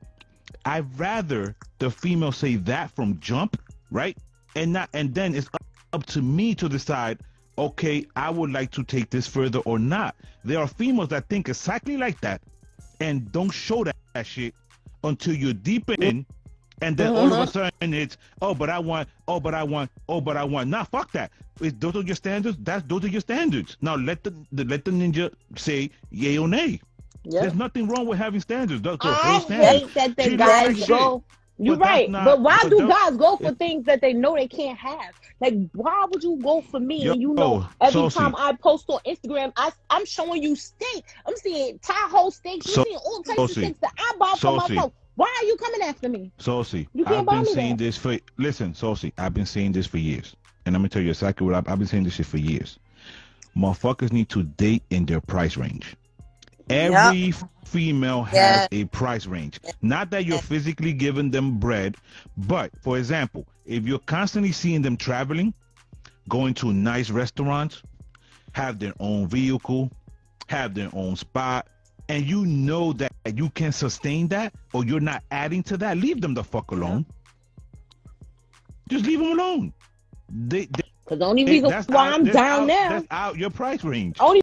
[SPEAKER 5] I'd rather the female say that from jump, right? And then it's up to me to decide. Okay, I would like to take this further or not. There are females that think exactly like that and don't show that shit until you're deep in And then all of a sudden it's, oh, but I want. Nah, fuck that. Those are your standards. Those are your standards. Now let the ninja say yay or nay. Yep. There's nothing wrong with having standards. Those
[SPEAKER 3] I hate that the guys go. You're right, but why do guys go for things that they know they can't have? Like, why would you go for me? And you know, every time I post on Instagram, I'm showing you steak. I'm seeing Tahoe steaks. You're seeing all types of steaks that I bought for myself. Why are you coming after me?
[SPEAKER 5] Saucy,
[SPEAKER 3] you can't
[SPEAKER 5] I've been saying this for. Listen, Saucy, I've been saying this for years, and let me tell you exactly what I've been saying this shit for years. Motherfuckers need to date in their price range. Every female has a price range. Not that you're physically giving them bread, but for example, if you're constantly seeing them traveling, going to nice restaurants, have their own vehicle, have their own spot, and you know that you can sustain that, or you're not adding to that, leave them the fuck alone. Just leave them alone.
[SPEAKER 3] Because the only reason why I'm down now,
[SPEAKER 5] that's out your price range.
[SPEAKER 3] Only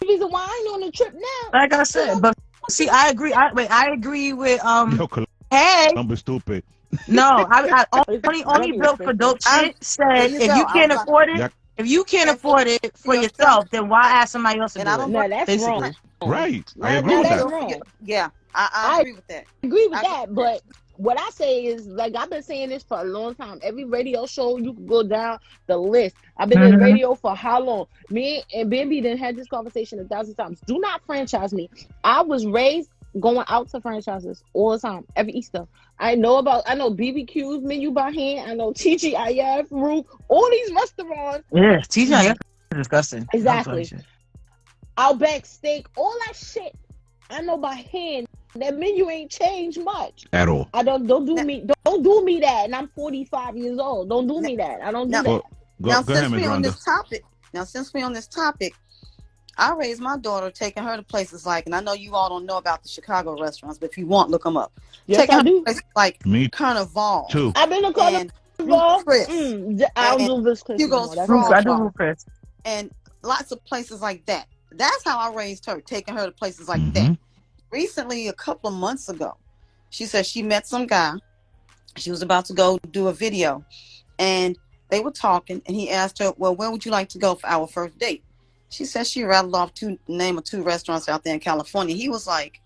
[SPEAKER 3] reason why I ain't on the trip now.
[SPEAKER 2] Like I said, but see, I agree. I agree with Hey,
[SPEAKER 5] I'm stupid.
[SPEAKER 2] No, I only built for dope shit. Said if you can't afford it, if you can't afford it for yourself, then why ask somebody else to do it?
[SPEAKER 3] No, that's wrong.
[SPEAKER 5] Right, I agree with that.
[SPEAKER 3] Wrong.
[SPEAKER 4] Yeah, I agree with that.
[SPEAKER 3] I agree with that, but what I say is, like, I've been saying this for a long time. Every radio show, you can go down the list. I've been in radio for how long? Me and Bambi done had this conversation 1,000 times. Do not franchise me. I was raised going out to franchises all the time, every Easter. I know BBQ's Menu by Hand. I know TGIF, Root, all these restaurants.
[SPEAKER 2] Yeah, TGIF is disgusting.
[SPEAKER 3] Exactly. Outback Steak, all that shit. I know by hand. That menu ain't changed much
[SPEAKER 5] at all.
[SPEAKER 3] I don't do me that, and I'm 45 years old. Don't do me that. I don't do that.
[SPEAKER 4] Since we're on this topic, I raised my daughter, taking her to places like, and I know you all don't know about the Chicago restaurants, but if you want, look them up.
[SPEAKER 3] Yes,
[SPEAKER 4] taking
[SPEAKER 3] I
[SPEAKER 4] her
[SPEAKER 3] do.
[SPEAKER 4] to places like Carnival.
[SPEAKER 5] Too.
[SPEAKER 3] I've been to Carnival. I don't do this Chris.
[SPEAKER 2] I do Chris.
[SPEAKER 4] And lots of places like that. That's how I raised her, taking her to places like that. Recently, a couple of months ago, she said she met some guy. She was about to go do a video, and they were talking, and he asked her, well, where would you like to go for our first date? She said she rattled off the name of 2 restaurants out there in California. He was like,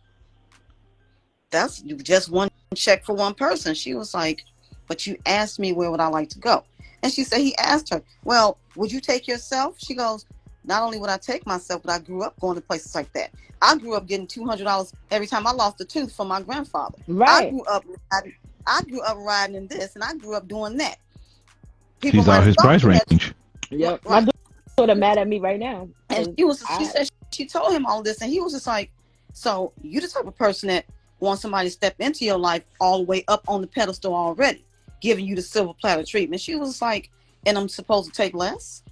[SPEAKER 4] that's just one check for one person. She was like, but you asked me where would I like to go. And she said he asked her, well, would you take yourself? She goes, not only would I take myself, but I grew up going to places like that. I grew up getting $200 every time I lost a tooth from my grandfather.
[SPEAKER 3] Right.
[SPEAKER 4] I grew up riding in this, and I grew up doing that.
[SPEAKER 5] He's out his price range.
[SPEAKER 3] Yep. Right. My daughter mad at me right now.
[SPEAKER 4] And she said she told him all this, and he was just like, so you the type of person that wants somebody to step into your life all the way up on the pedestal already, giving you the silver platter treatment. She was like, and I'm supposed to take less?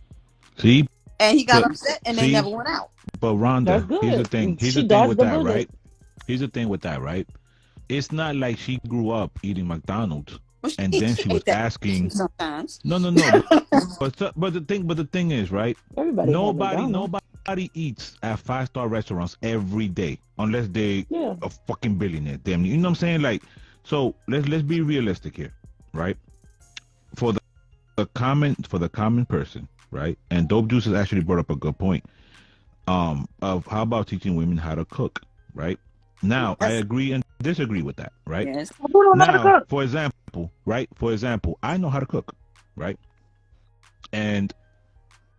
[SPEAKER 5] See?
[SPEAKER 4] And he got upset, and they never went out.
[SPEAKER 5] But Rhonda, here's the thing. Here's the thing with that, right? Here's the thing with that, right? It's not like she grew up eating McDonald's and then she was asking.
[SPEAKER 4] Sometimes.
[SPEAKER 5] No. but the thing is, right? Nobody eats at 5-star restaurants every day unless they a fucking billionaire. Damn, you know what I'm saying? Like, so let's be realistic here, right? For the common person, right? And Dope Juice has actually brought up a good point. Of how about teaching women how to cook, right? Now, I agree and disagree with that, right?
[SPEAKER 4] Yes.
[SPEAKER 5] Now, for example, I know how to cook, right? And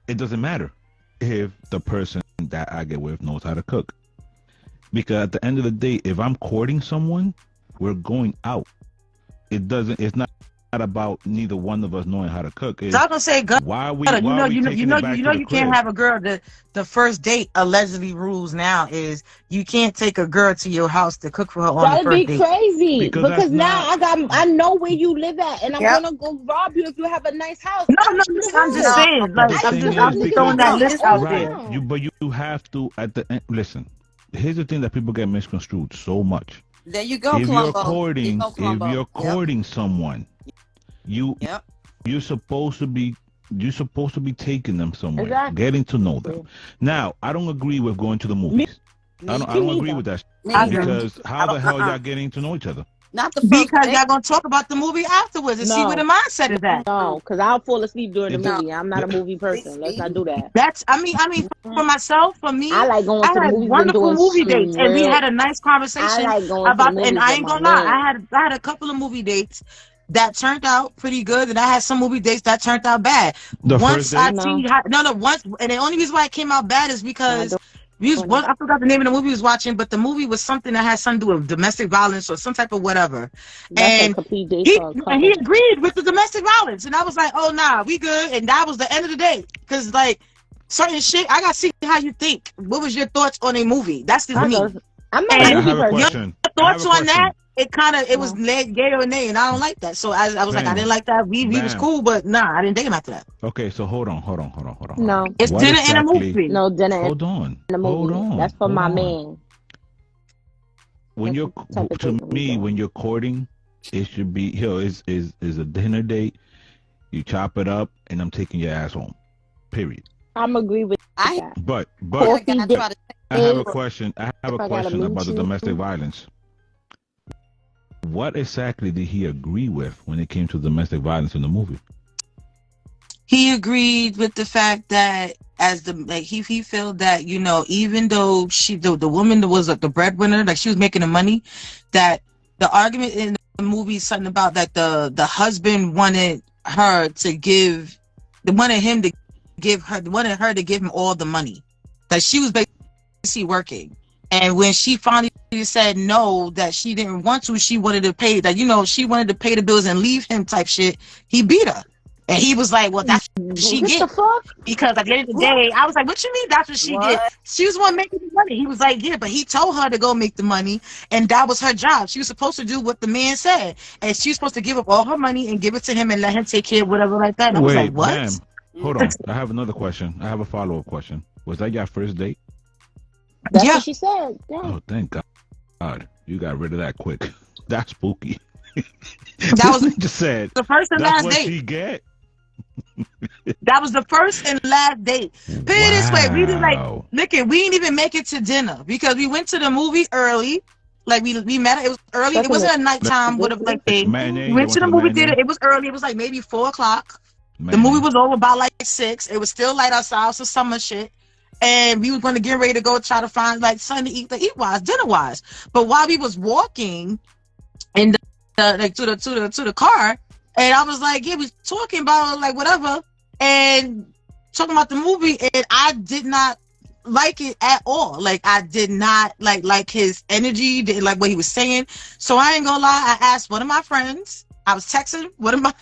[SPEAKER 5] it doesn't matter if the person that I get with knows how to cook. Because at the end of the day, if I'm courting someone, we're going out. It's not about neither one of us knowing how to cook.
[SPEAKER 2] So I'm gonna say,
[SPEAKER 5] why are we?
[SPEAKER 2] You can't have a girl. The first date allegedly rules now is you can't take a girl to your house to cook for her on the first date.
[SPEAKER 3] That'd be crazy because now I know where you live at, and I'm gonna go rob you if you have a nice house.
[SPEAKER 2] No, I'm just saying. Like, I'm just throwing that list out there.
[SPEAKER 5] But you have to at the end. Listen, here's the thing that people get misconstrued so much.
[SPEAKER 4] There you go,
[SPEAKER 5] if
[SPEAKER 4] Columbo.
[SPEAKER 5] If you're courting someone. You're supposed to be taking them somewhere, getting to know them. Now, I don't agree with going to the movies. I don't agree with that because how the hell y'all getting to know each other?
[SPEAKER 4] Not the first
[SPEAKER 2] Because
[SPEAKER 4] date.
[SPEAKER 2] y'all gonna talk about the movie afterwards and see where the mindset is at.
[SPEAKER 3] No, because I'll fall asleep during the
[SPEAKER 4] No.
[SPEAKER 3] movie. I'm not a movie person. Let's not do that.
[SPEAKER 2] That's I mean, for myself, for me,
[SPEAKER 3] I like going
[SPEAKER 2] I
[SPEAKER 3] to the
[SPEAKER 2] had
[SPEAKER 3] movies and
[SPEAKER 2] wonderful
[SPEAKER 3] doing
[SPEAKER 2] movie
[SPEAKER 3] some
[SPEAKER 2] dates, and we
[SPEAKER 3] real.
[SPEAKER 2] had a nice
[SPEAKER 3] I
[SPEAKER 2] conversation
[SPEAKER 3] like going to the
[SPEAKER 2] about. And
[SPEAKER 3] movies
[SPEAKER 2] I
[SPEAKER 3] with
[SPEAKER 2] ain't
[SPEAKER 3] my
[SPEAKER 2] gonna lie,
[SPEAKER 3] man.
[SPEAKER 2] I had a couple of movie dates that turned out pretty good, and I had some movie dates that turned out bad.
[SPEAKER 5] The first
[SPEAKER 2] Once I
[SPEAKER 5] date?
[SPEAKER 2] see how, no, once, and the only reason why it came out bad is because we was
[SPEAKER 3] doing
[SPEAKER 2] one. I forgot the name of the movie we was watching, but the movie was something that had something to do with domestic violence or some type of whatever.
[SPEAKER 3] That's a
[SPEAKER 2] And
[SPEAKER 3] complete date
[SPEAKER 2] he
[SPEAKER 3] for a
[SPEAKER 2] and he
[SPEAKER 3] couple.
[SPEAKER 2] agreed with the domestic violence, and I was like, oh nah, we good. And that was the end of the day, because like certain shit, I gotta see how you think. What was your thoughts on a movie? That's just
[SPEAKER 3] I
[SPEAKER 2] me.
[SPEAKER 3] know. I'm not
[SPEAKER 5] Okay,
[SPEAKER 3] a
[SPEAKER 2] And
[SPEAKER 5] I
[SPEAKER 3] movie
[SPEAKER 5] have a
[SPEAKER 3] person.
[SPEAKER 5] question.
[SPEAKER 2] thoughts on that, it was
[SPEAKER 3] No.
[SPEAKER 2] yay or nay, and I don't like that. So I was like, I didn't like that. We was
[SPEAKER 5] Bam.
[SPEAKER 2] cool, but nah, I didn't date him after that.
[SPEAKER 5] Okay, so hold on.
[SPEAKER 3] No.
[SPEAKER 2] It's
[SPEAKER 5] What
[SPEAKER 2] dinner and a
[SPEAKER 5] exactly?
[SPEAKER 2] movie.
[SPEAKER 3] No dinner
[SPEAKER 5] Hold on.
[SPEAKER 3] in the
[SPEAKER 5] Hold
[SPEAKER 3] movie.
[SPEAKER 5] on.
[SPEAKER 3] That's for
[SPEAKER 5] hold
[SPEAKER 3] my
[SPEAKER 5] on.
[SPEAKER 3] man.
[SPEAKER 5] When
[SPEAKER 3] That's
[SPEAKER 5] you're
[SPEAKER 3] the type of
[SPEAKER 5] to
[SPEAKER 3] date that we
[SPEAKER 5] me,
[SPEAKER 3] doing.
[SPEAKER 5] when you're courting, it should be is a dinner date. You chop it up, and I'm taking your ass home. Period.
[SPEAKER 3] I'm agree with
[SPEAKER 4] I
[SPEAKER 3] that.
[SPEAKER 5] But
[SPEAKER 3] Coffee
[SPEAKER 4] gotta
[SPEAKER 3] date.
[SPEAKER 4] try to
[SPEAKER 5] I have a question. I have a
[SPEAKER 3] If I gotta
[SPEAKER 5] question
[SPEAKER 3] meet
[SPEAKER 5] about the
[SPEAKER 3] you.
[SPEAKER 5] domestic violence. What exactly did he agree with when it came to domestic violence in the movie?
[SPEAKER 2] He agreed with the fact that as the like he felt that even though the woman that was the breadwinner, like she was making the money, that the argument in the movie is something about that the husband wanted her to give, wanted him to give her, wanted her to give him all the money, that she was basically working, and when she finally said no, that she didn't want to, she wanted to pay that she wanted to pay the bills and leave him type shit. He beat her. And he was like, well, that's what she
[SPEAKER 3] What the
[SPEAKER 2] get.
[SPEAKER 3] fuck?
[SPEAKER 2] Because at the end of the day, I was like, what you mean that's what she get? She was the one making the money. He was like, yeah, but he told her to go make the money, and that was her job. She was supposed to do what the man said. And she was supposed to give up all her money and give it to him and let him take care of whatever like that. And I was like, what?
[SPEAKER 5] Ma'am, hold on. I have another question. I have a follow-up question. Was that your first date?
[SPEAKER 3] That's
[SPEAKER 2] Yeah.
[SPEAKER 3] what she said. Yeah.
[SPEAKER 5] Oh, thank God. You got rid of that quick. That's spooky.
[SPEAKER 2] That was
[SPEAKER 5] just said
[SPEAKER 2] the first and
[SPEAKER 5] that's
[SPEAKER 2] last
[SPEAKER 5] what
[SPEAKER 2] date.
[SPEAKER 5] she get.
[SPEAKER 2] That was the first and last date. Put it this way, we did look at, we didn't even make it to dinner because we went to the movie early. Like we met. It was early.
[SPEAKER 3] That's
[SPEAKER 2] It wasn't a nighttime,
[SPEAKER 3] This
[SPEAKER 2] whatever like thing.
[SPEAKER 5] Matinee,
[SPEAKER 2] We went to the movie
[SPEAKER 5] matinee?
[SPEAKER 2] theater. It was early. It was like maybe 4:00. The
[SPEAKER 5] Matinee.
[SPEAKER 2] movie was over by like 6. It was still light outside, some summer shit. And we were going to get ready to go try to find like something to eat wise, dinner wise. But while we was walking in like to the car, and I was like, yeah, we talking about like whatever, and talking about the movie, and I did not like it at all. Like I did not like his energy, didn't like what he was saying. So I ain't gonna lie, I asked one of my friends. I was texting one of my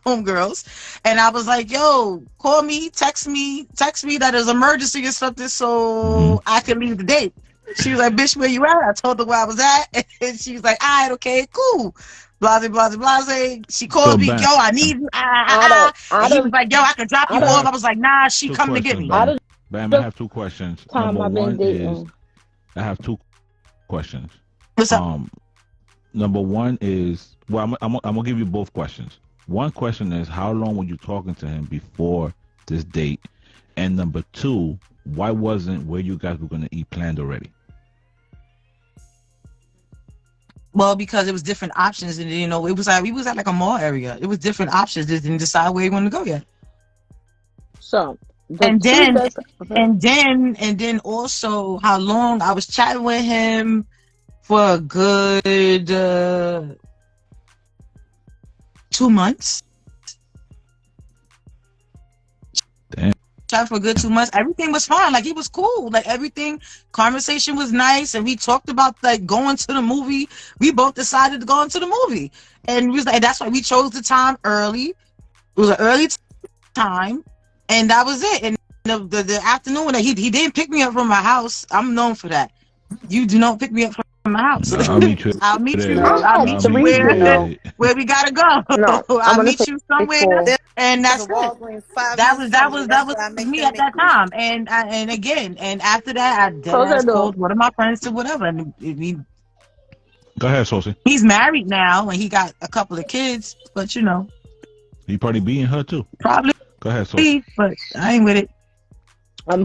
[SPEAKER 2] homegirls, and I was like, yo, call me, text me that there's an emergency or something so I can leave the date. She was like, bitch, where you at? I told her where I was at, and she was like, all right, okay, cool. Blase, blase, blase. She called me, yo, I need you. And he was like, yo, I can drop you off. I was like, nah, she coming to get me.
[SPEAKER 5] Bam, I have 2 questions.
[SPEAKER 3] Time
[SPEAKER 5] Number
[SPEAKER 3] I've been
[SPEAKER 5] one
[SPEAKER 3] dating.
[SPEAKER 5] is, I have 2 questions.
[SPEAKER 2] What's up?
[SPEAKER 5] Number one is, well, I'm gonna give you both questions. One question is, how long were you talking to him before this date? And number 2, why wasn't where you guys were gonna eat planned already?
[SPEAKER 2] Well, because it was different options, and it was like we was at like a mall area. It was different options. Just didn't decide where you want to go yet.
[SPEAKER 3] So
[SPEAKER 2] And then also how long I was chatting with him for a good 2 months.
[SPEAKER 5] Damn.
[SPEAKER 2] Chatting for a good 2 months. Everything was fine. Like he was cool. Like everything, conversation was nice, and we talked about like going to the movie. We both decided to go into the movie, and we was like, that's why we chose the time early. It was an early time, and that was it. And the afternoon, he didn't pick me up from my house. I'm known for that. You do not pick me up from my house.
[SPEAKER 5] I'll meet you.
[SPEAKER 2] I'll meet you.
[SPEAKER 3] I
[SPEAKER 2] I'll
[SPEAKER 3] had
[SPEAKER 2] meet you
[SPEAKER 3] 3
[SPEAKER 2] where we gotta go.
[SPEAKER 3] No,
[SPEAKER 2] I'll meet you somewhere, and that's it. That was me at that time. And again, and after that, I called one of my friends to whatever, and
[SPEAKER 5] Go ahead, Saucy.
[SPEAKER 2] he's married now, and he got a couple of kids. But
[SPEAKER 5] You probably beating her too.
[SPEAKER 2] probably.
[SPEAKER 5] Go ahead, Saucy.
[SPEAKER 2] But I ain't with it.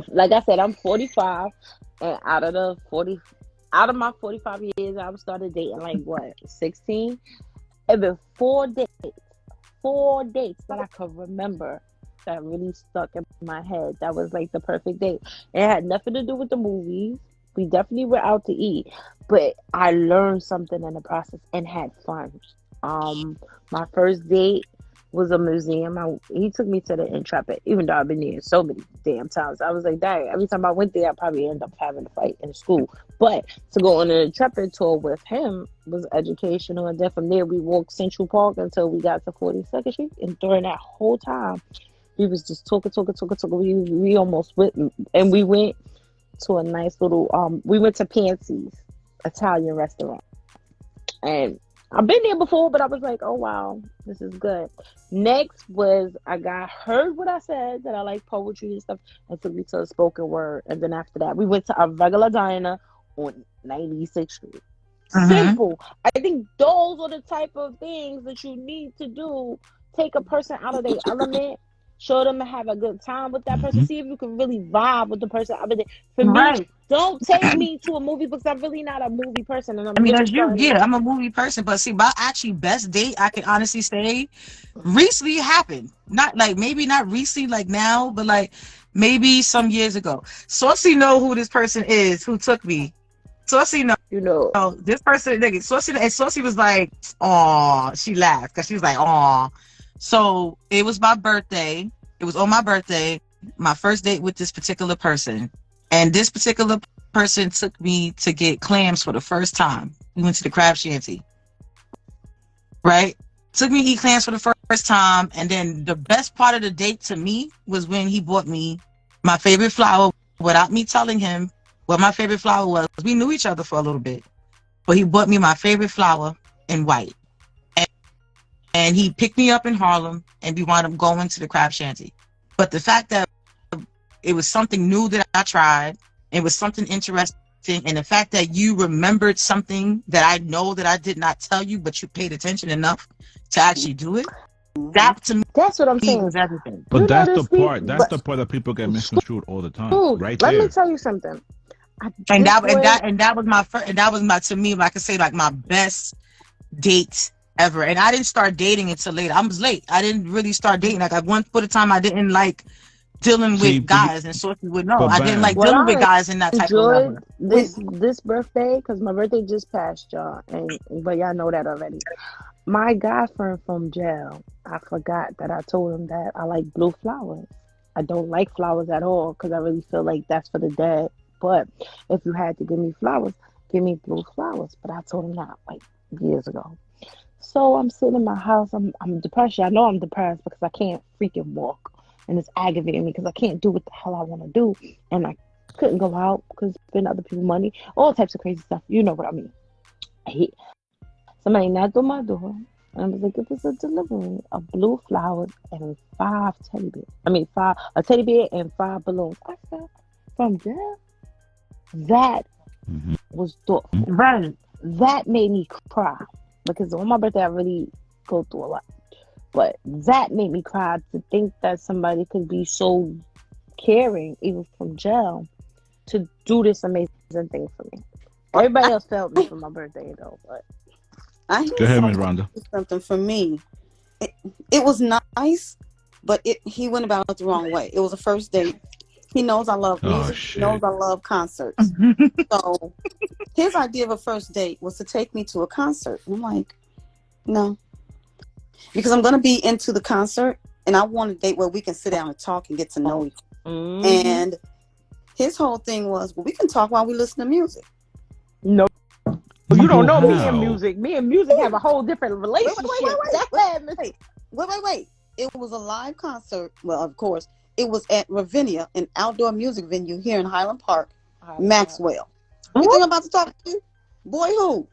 [SPEAKER 3] Like I said, I'm 45, and out of the out of my 45 years, I started dating like what, 16? And been 4 dates that I could remember that really stuck in my head. That was like the perfect date. It had nothing to do with the movies. We definitely were out to eat, but I learned something in the process and had fun. My first date was a museum. He took me to the Intrepid, even though I've been there so many damn times. I was like, dang, every time I went there, I probably end up having a fight in school. But to go on an Intrepid tour with him was educational. And then from there, we walked Central Park until we got to 42nd Street. And during that whole time, we was just talking. We almost went, and we went to a nice little, we went to Pansy's Italian restaurant. And I've been there before, but I was like, oh, wow, this is good. Next was heard what I said, that I like poetry and stuff, and took me to a spoken word. And then after that, we went to a regular diner on 96th Street. Simple. I think those are the type of things that you need to do. Take a person out of their element, show them to have a good time with that person, see if you can really vibe with the person. For me, don't take me to a movie because I'm really not a movie person. And
[SPEAKER 2] I'm a movie person, but see, my actually best date, I can honestly say, recently happened. Not like, maybe not recently, like now, but like maybe some years ago. Saucy know who this person is who took me. Saucy know. This person, Saucy was like, aw, she laughed because she was like, aw. So it was my birthday. It was on my birthday, my first date with this particular person. And this particular person took me to get clams for the first time. We went to the crab shanty. Right? Took me to eat clams for the first time. And then the best part of the date to me was when he bought me my favorite flower without me telling him what my favorite flower was. We knew each other for a little bit. But he bought me my favorite flower in white. And he picked me up in Harlem, and we wound up going to the crab shanty. But the fact that it was something new that I tried, it was something interesting, and the fact that you remembered something that I know that I did not tell you, but you paid attention enough to actually do it, that to me,
[SPEAKER 3] that's what I'm saying,
[SPEAKER 2] was everything.
[SPEAKER 5] But that's the part that people get misconstrued all the time. Right there.
[SPEAKER 3] Let me tell you something.
[SPEAKER 2] That was my to me, like I say, like my best date ever. And I didn't start dating until later. I was late. I didn't really start dating. Like at one point of time, I didn't like dealing with guys, and Sources would know. I didn't like dealing with guys in that type of level.
[SPEAKER 3] This birthday, because my birthday just passed, y'all, but y'all know that already. My guy friend from jail, I forgot that I told him that I like blue flowers. I don't like flowers at all because I really feel like that's for the dead. But if you had to give me flowers, give me blue flowers. But I told him that like years ago. So I'm sitting in my house. I'm depressed. I know I'm depressed because I can't freaking walk. And it's aggravating me because I can't do what the hell I want to do. And I couldn't go out because spend other people's money. All types of crazy stuff. You know what I mean. Somebody knocked on my door. And I was like, it was a delivery of blue flowers and 5 teddy bears. A teddy bear and 5 balloons. I said, from jail? That was thoughtful.
[SPEAKER 2] Right.
[SPEAKER 3] That made me cry. Because on my birthday, I really go through a lot. But that made me cry to think that somebody could be so caring, even from jail, to do this amazing thing for me. Everybody else felt me for my birthday, though. But
[SPEAKER 5] go ahead, Ms. Rhonda.
[SPEAKER 4] Something for me. It was nice, but he went about it the wrong way. It was a first date. He knows I love music. He knows I love concerts. So his idea of a first date was to take me to a concert. And I'm like, no. Because I'm going to be into the concert, and I want a date where we can sit down and talk and get to know each other. And his whole thing was, well, we can talk while we listen to music.
[SPEAKER 3] No. You don't know me and music. Me and music have a whole different relationship.
[SPEAKER 4] Wait. It was a live concert. Well, of course. It was at Ravinia, an outdoor music venue here in Highland Park, Maxwell. You think I'm about to talk to you? Boy, who?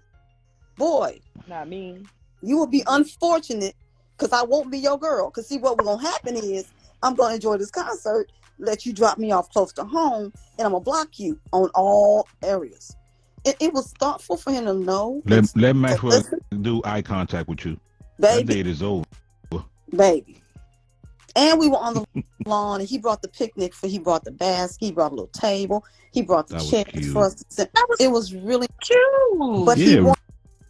[SPEAKER 4] Boy.
[SPEAKER 3] Not me.
[SPEAKER 4] You will be unfortunate because I won't be your girl. Because see, what was going to happen is I'm going to enjoy this concert, let you drop me off close to home, and I'm going to block you on all areas. It was thoughtful for him to know.
[SPEAKER 5] Let Maxwell do eye contact with you.
[SPEAKER 4] Baby.
[SPEAKER 5] That date is over.
[SPEAKER 4] Baby. And we were on the lawn, and he brought the picnic he brought the basket, he brought a little table, he brought the chairs for us to sit. It was really
[SPEAKER 2] cute.
[SPEAKER 4] But he wanted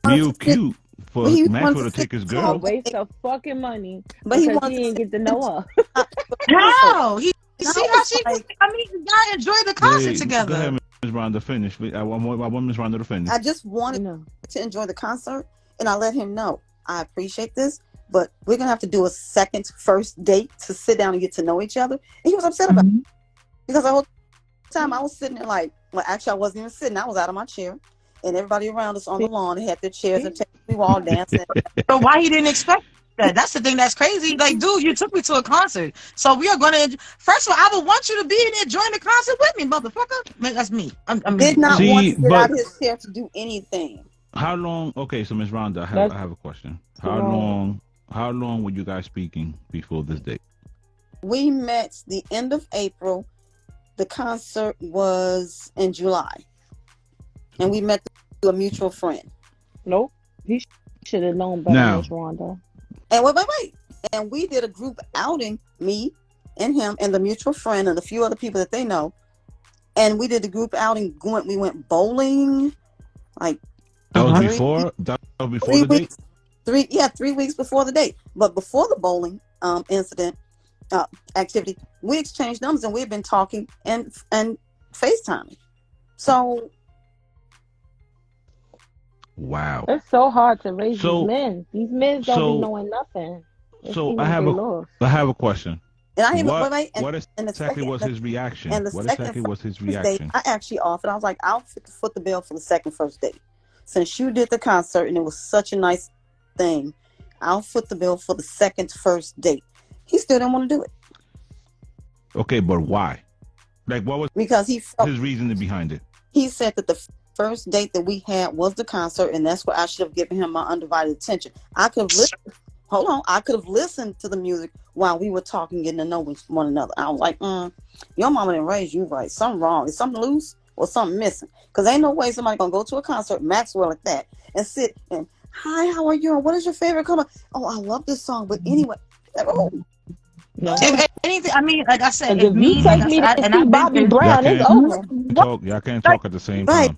[SPEAKER 5] real cute for Maxwell to take his
[SPEAKER 3] A
[SPEAKER 5] girl.
[SPEAKER 3] waste of fucking money.
[SPEAKER 4] But he
[SPEAKER 3] because
[SPEAKER 4] wanted
[SPEAKER 3] he didn't get to know her.
[SPEAKER 2] How? He
[SPEAKER 4] And
[SPEAKER 2] see
[SPEAKER 4] I
[SPEAKER 2] how
[SPEAKER 4] was
[SPEAKER 2] she?
[SPEAKER 4] like-
[SPEAKER 2] I mean, you gotta enjoy the concert
[SPEAKER 5] Wait, Go
[SPEAKER 2] together.
[SPEAKER 5] ahead, Ms. Rhonda, finish. I want Ms. Rhonda to finish.
[SPEAKER 4] I just wanted
[SPEAKER 3] No.
[SPEAKER 4] to enjoy the concert, and I let him know I appreciate this, but we're gonna have to do a first date to sit down and get to know each other. And he was upset about it because the whole time I was sitting there like, well, actually I wasn't even sitting. I was out of my chair, and everybody around us on the lawn had their chairs and tables. We were all dancing.
[SPEAKER 2] So why he didn't expect that? That's the thing that's crazy. Like, dude, you took me to a concert, so we are gonna. First of all, I would want you to be in there join the concert with me, motherfucker. Man, that's me. I'm
[SPEAKER 4] Did not
[SPEAKER 5] See,
[SPEAKER 4] want to get
[SPEAKER 5] but-
[SPEAKER 4] out of his chair to do anything.
[SPEAKER 5] How long? Okay, so Ms. Rhonda, I have a question. How long were you guys speaking before this date?
[SPEAKER 4] We met the end of April. The concert was in July, and we met through a mutual friend.
[SPEAKER 3] Nope. He should have known better,
[SPEAKER 5] Now-
[SPEAKER 3] Miss Rhonda.
[SPEAKER 4] And wait. And we did a group outing, me and him and the mutual friend and a few other people that they know. And we did the group outing. We went bowling, like
[SPEAKER 5] That was
[SPEAKER 2] Uh-huh.
[SPEAKER 5] before. That was before
[SPEAKER 4] 3
[SPEAKER 5] the date.
[SPEAKER 4] weeks. 3 weeks before the date. But before the bowling incident activity, we exchanged numbers and we've been talking and FaceTiming. So
[SPEAKER 5] Wow.
[SPEAKER 3] It's so hard to raise
[SPEAKER 5] So-
[SPEAKER 3] these men. These men don't
[SPEAKER 5] so-
[SPEAKER 3] be knowing nothing. It
[SPEAKER 5] So
[SPEAKER 3] seems
[SPEAKER 5] I have
[SPEAKER 3] they
[SPEAKER 5] a
[SPEAKER 3] lost.
[SPEAKER 5] question.
[SPEAKER 4] and I even
[SPEAKER 5] What
[SPEAKER 4] wait, and,
[SPEAKER 5] what
[SPEAKER 4] and the
[SPEAKER 5] exactly
[SPEAKER 4] second-
[SPEAKER 5] was his reaction?
[SPEAKER 4] and the
[SPEAKER 5] What
[SPEAKER 4] second
[SPEAKER 5] exactly was his
[SPEAKER 4] first date,
[SPEAKER 5] reaction?
[SPEAKER 4] I actually offered. I was like, I'll foot the bill for the second first date. Since you did the concert and it was such a nice thing, I'll foot the bill for the first date. He still didn't want to do it
[SPEAKER 5] Okay, but why? Like, what was
[SPEAKER 4] because he felt
[SPEAKER 5] his reasoning behind it?
[SPEAKER 4] he said that the first date that we had was the concert, and that's where I should have given him my undivided attention. I could have listened. Hold on, I could have listened to the music while we were talking, getting to know one another. I was like, your mama didn't raise you right. Something wrong. Is something loose or something missing? Because ain't no way somebody gonna go to a concert, Maxwell at that, and sit and hi, how are you? And what is your favorite color? Oh, I love this song. But anyway, oh,
[SPEAKER 3] No.
[SPEAKER 2] If anything, I mean, like I said,
[SPEAKER 3] Because if you take me to see Bobby Brown, it's over.
[SPEAKER 5] Y'all can't talk at the same
[SPEAKER 4] Right.
[SPEAKER 5] time.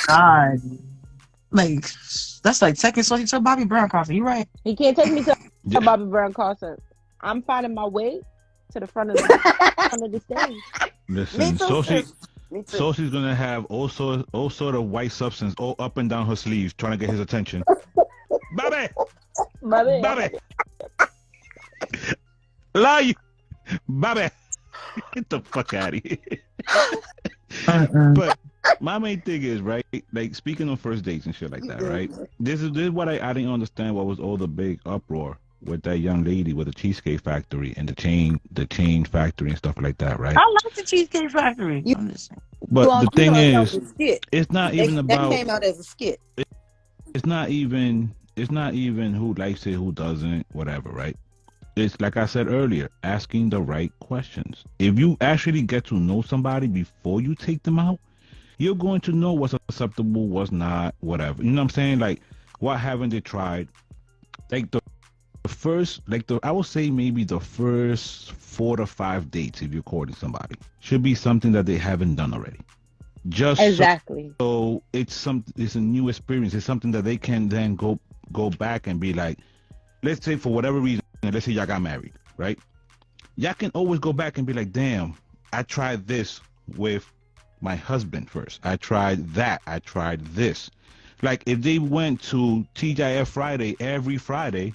[SPEAKER 2] God, like that's like taking Saucy to a Bobby Brown concert. You right?
[SPEAKER 3] He can't take me to
[SPEAKER 5] Yeah.
[SPEAKER 3] a Bobby Brown concert. I'm finding my way to the front of the stage.
[SPEAKER 5] Listen,
[SPEAKER 4] me too.
[SPEAKER 5] so
[SPEAKER 4] sis. Me too.
[SPEAKER 5] So she's gonna have all sort of white substance all up and down her sleeves, trying to get his attention. Bobby, Bobby, lie you, Bobby. Get the fuck out of here. But my main thing is, right, like speaking on first dates and shit like that, right? This is what I didn't understand. What was all the big uproar with that young lady with the Cheesecake Factory and the chain factory and stuff like that, right?
[SPEAKER 2] I like the Cheesecake Factory.
[SPEAKER 4] You-
[SPEAKER 2] I'm just saying.
[SPEAKER 5] But
[SPEAKER 4] Well,
[SPEAKER 5] the
[SPEAKER 4] you
[SPEAKER 5] thing
[SPEAKER 4] know, that
[SPEAKER 5] is,
[SPEAKER 4] was a skit.
[SPEAKER 5] it's not
[SPEAKER 4] That-
[SPEAKER 5] even
[SPEAKER 4] that
[SPEAKER 5] about.
[SPEAKER 4] came out as a skit.
[SPEAKER 5] It's not even who likes it, who doesn't, whatever, right? It's like I said earlier, asking the right questions. If you actually get to know somebody before you take them out, you're going to know what's acceptable, what's not, whatever. You know what I'm saying? Like, what haven't they tried? Like the first, I would say maybe the first 4 to 5 dates, if you're courting somebody, should be something that they haven't done already. Just
[SPEAKER 3] Exactly.
[SPEAKER 5] so it's a new experience. It's something that they can then go back and be like, let's say for whatever reason, let's say y'all got married, right? Y'all can always go back and be like, damn, I tried this with my husband first. I tried that. I tried this. Like if they went to TGIF Friday every Friday,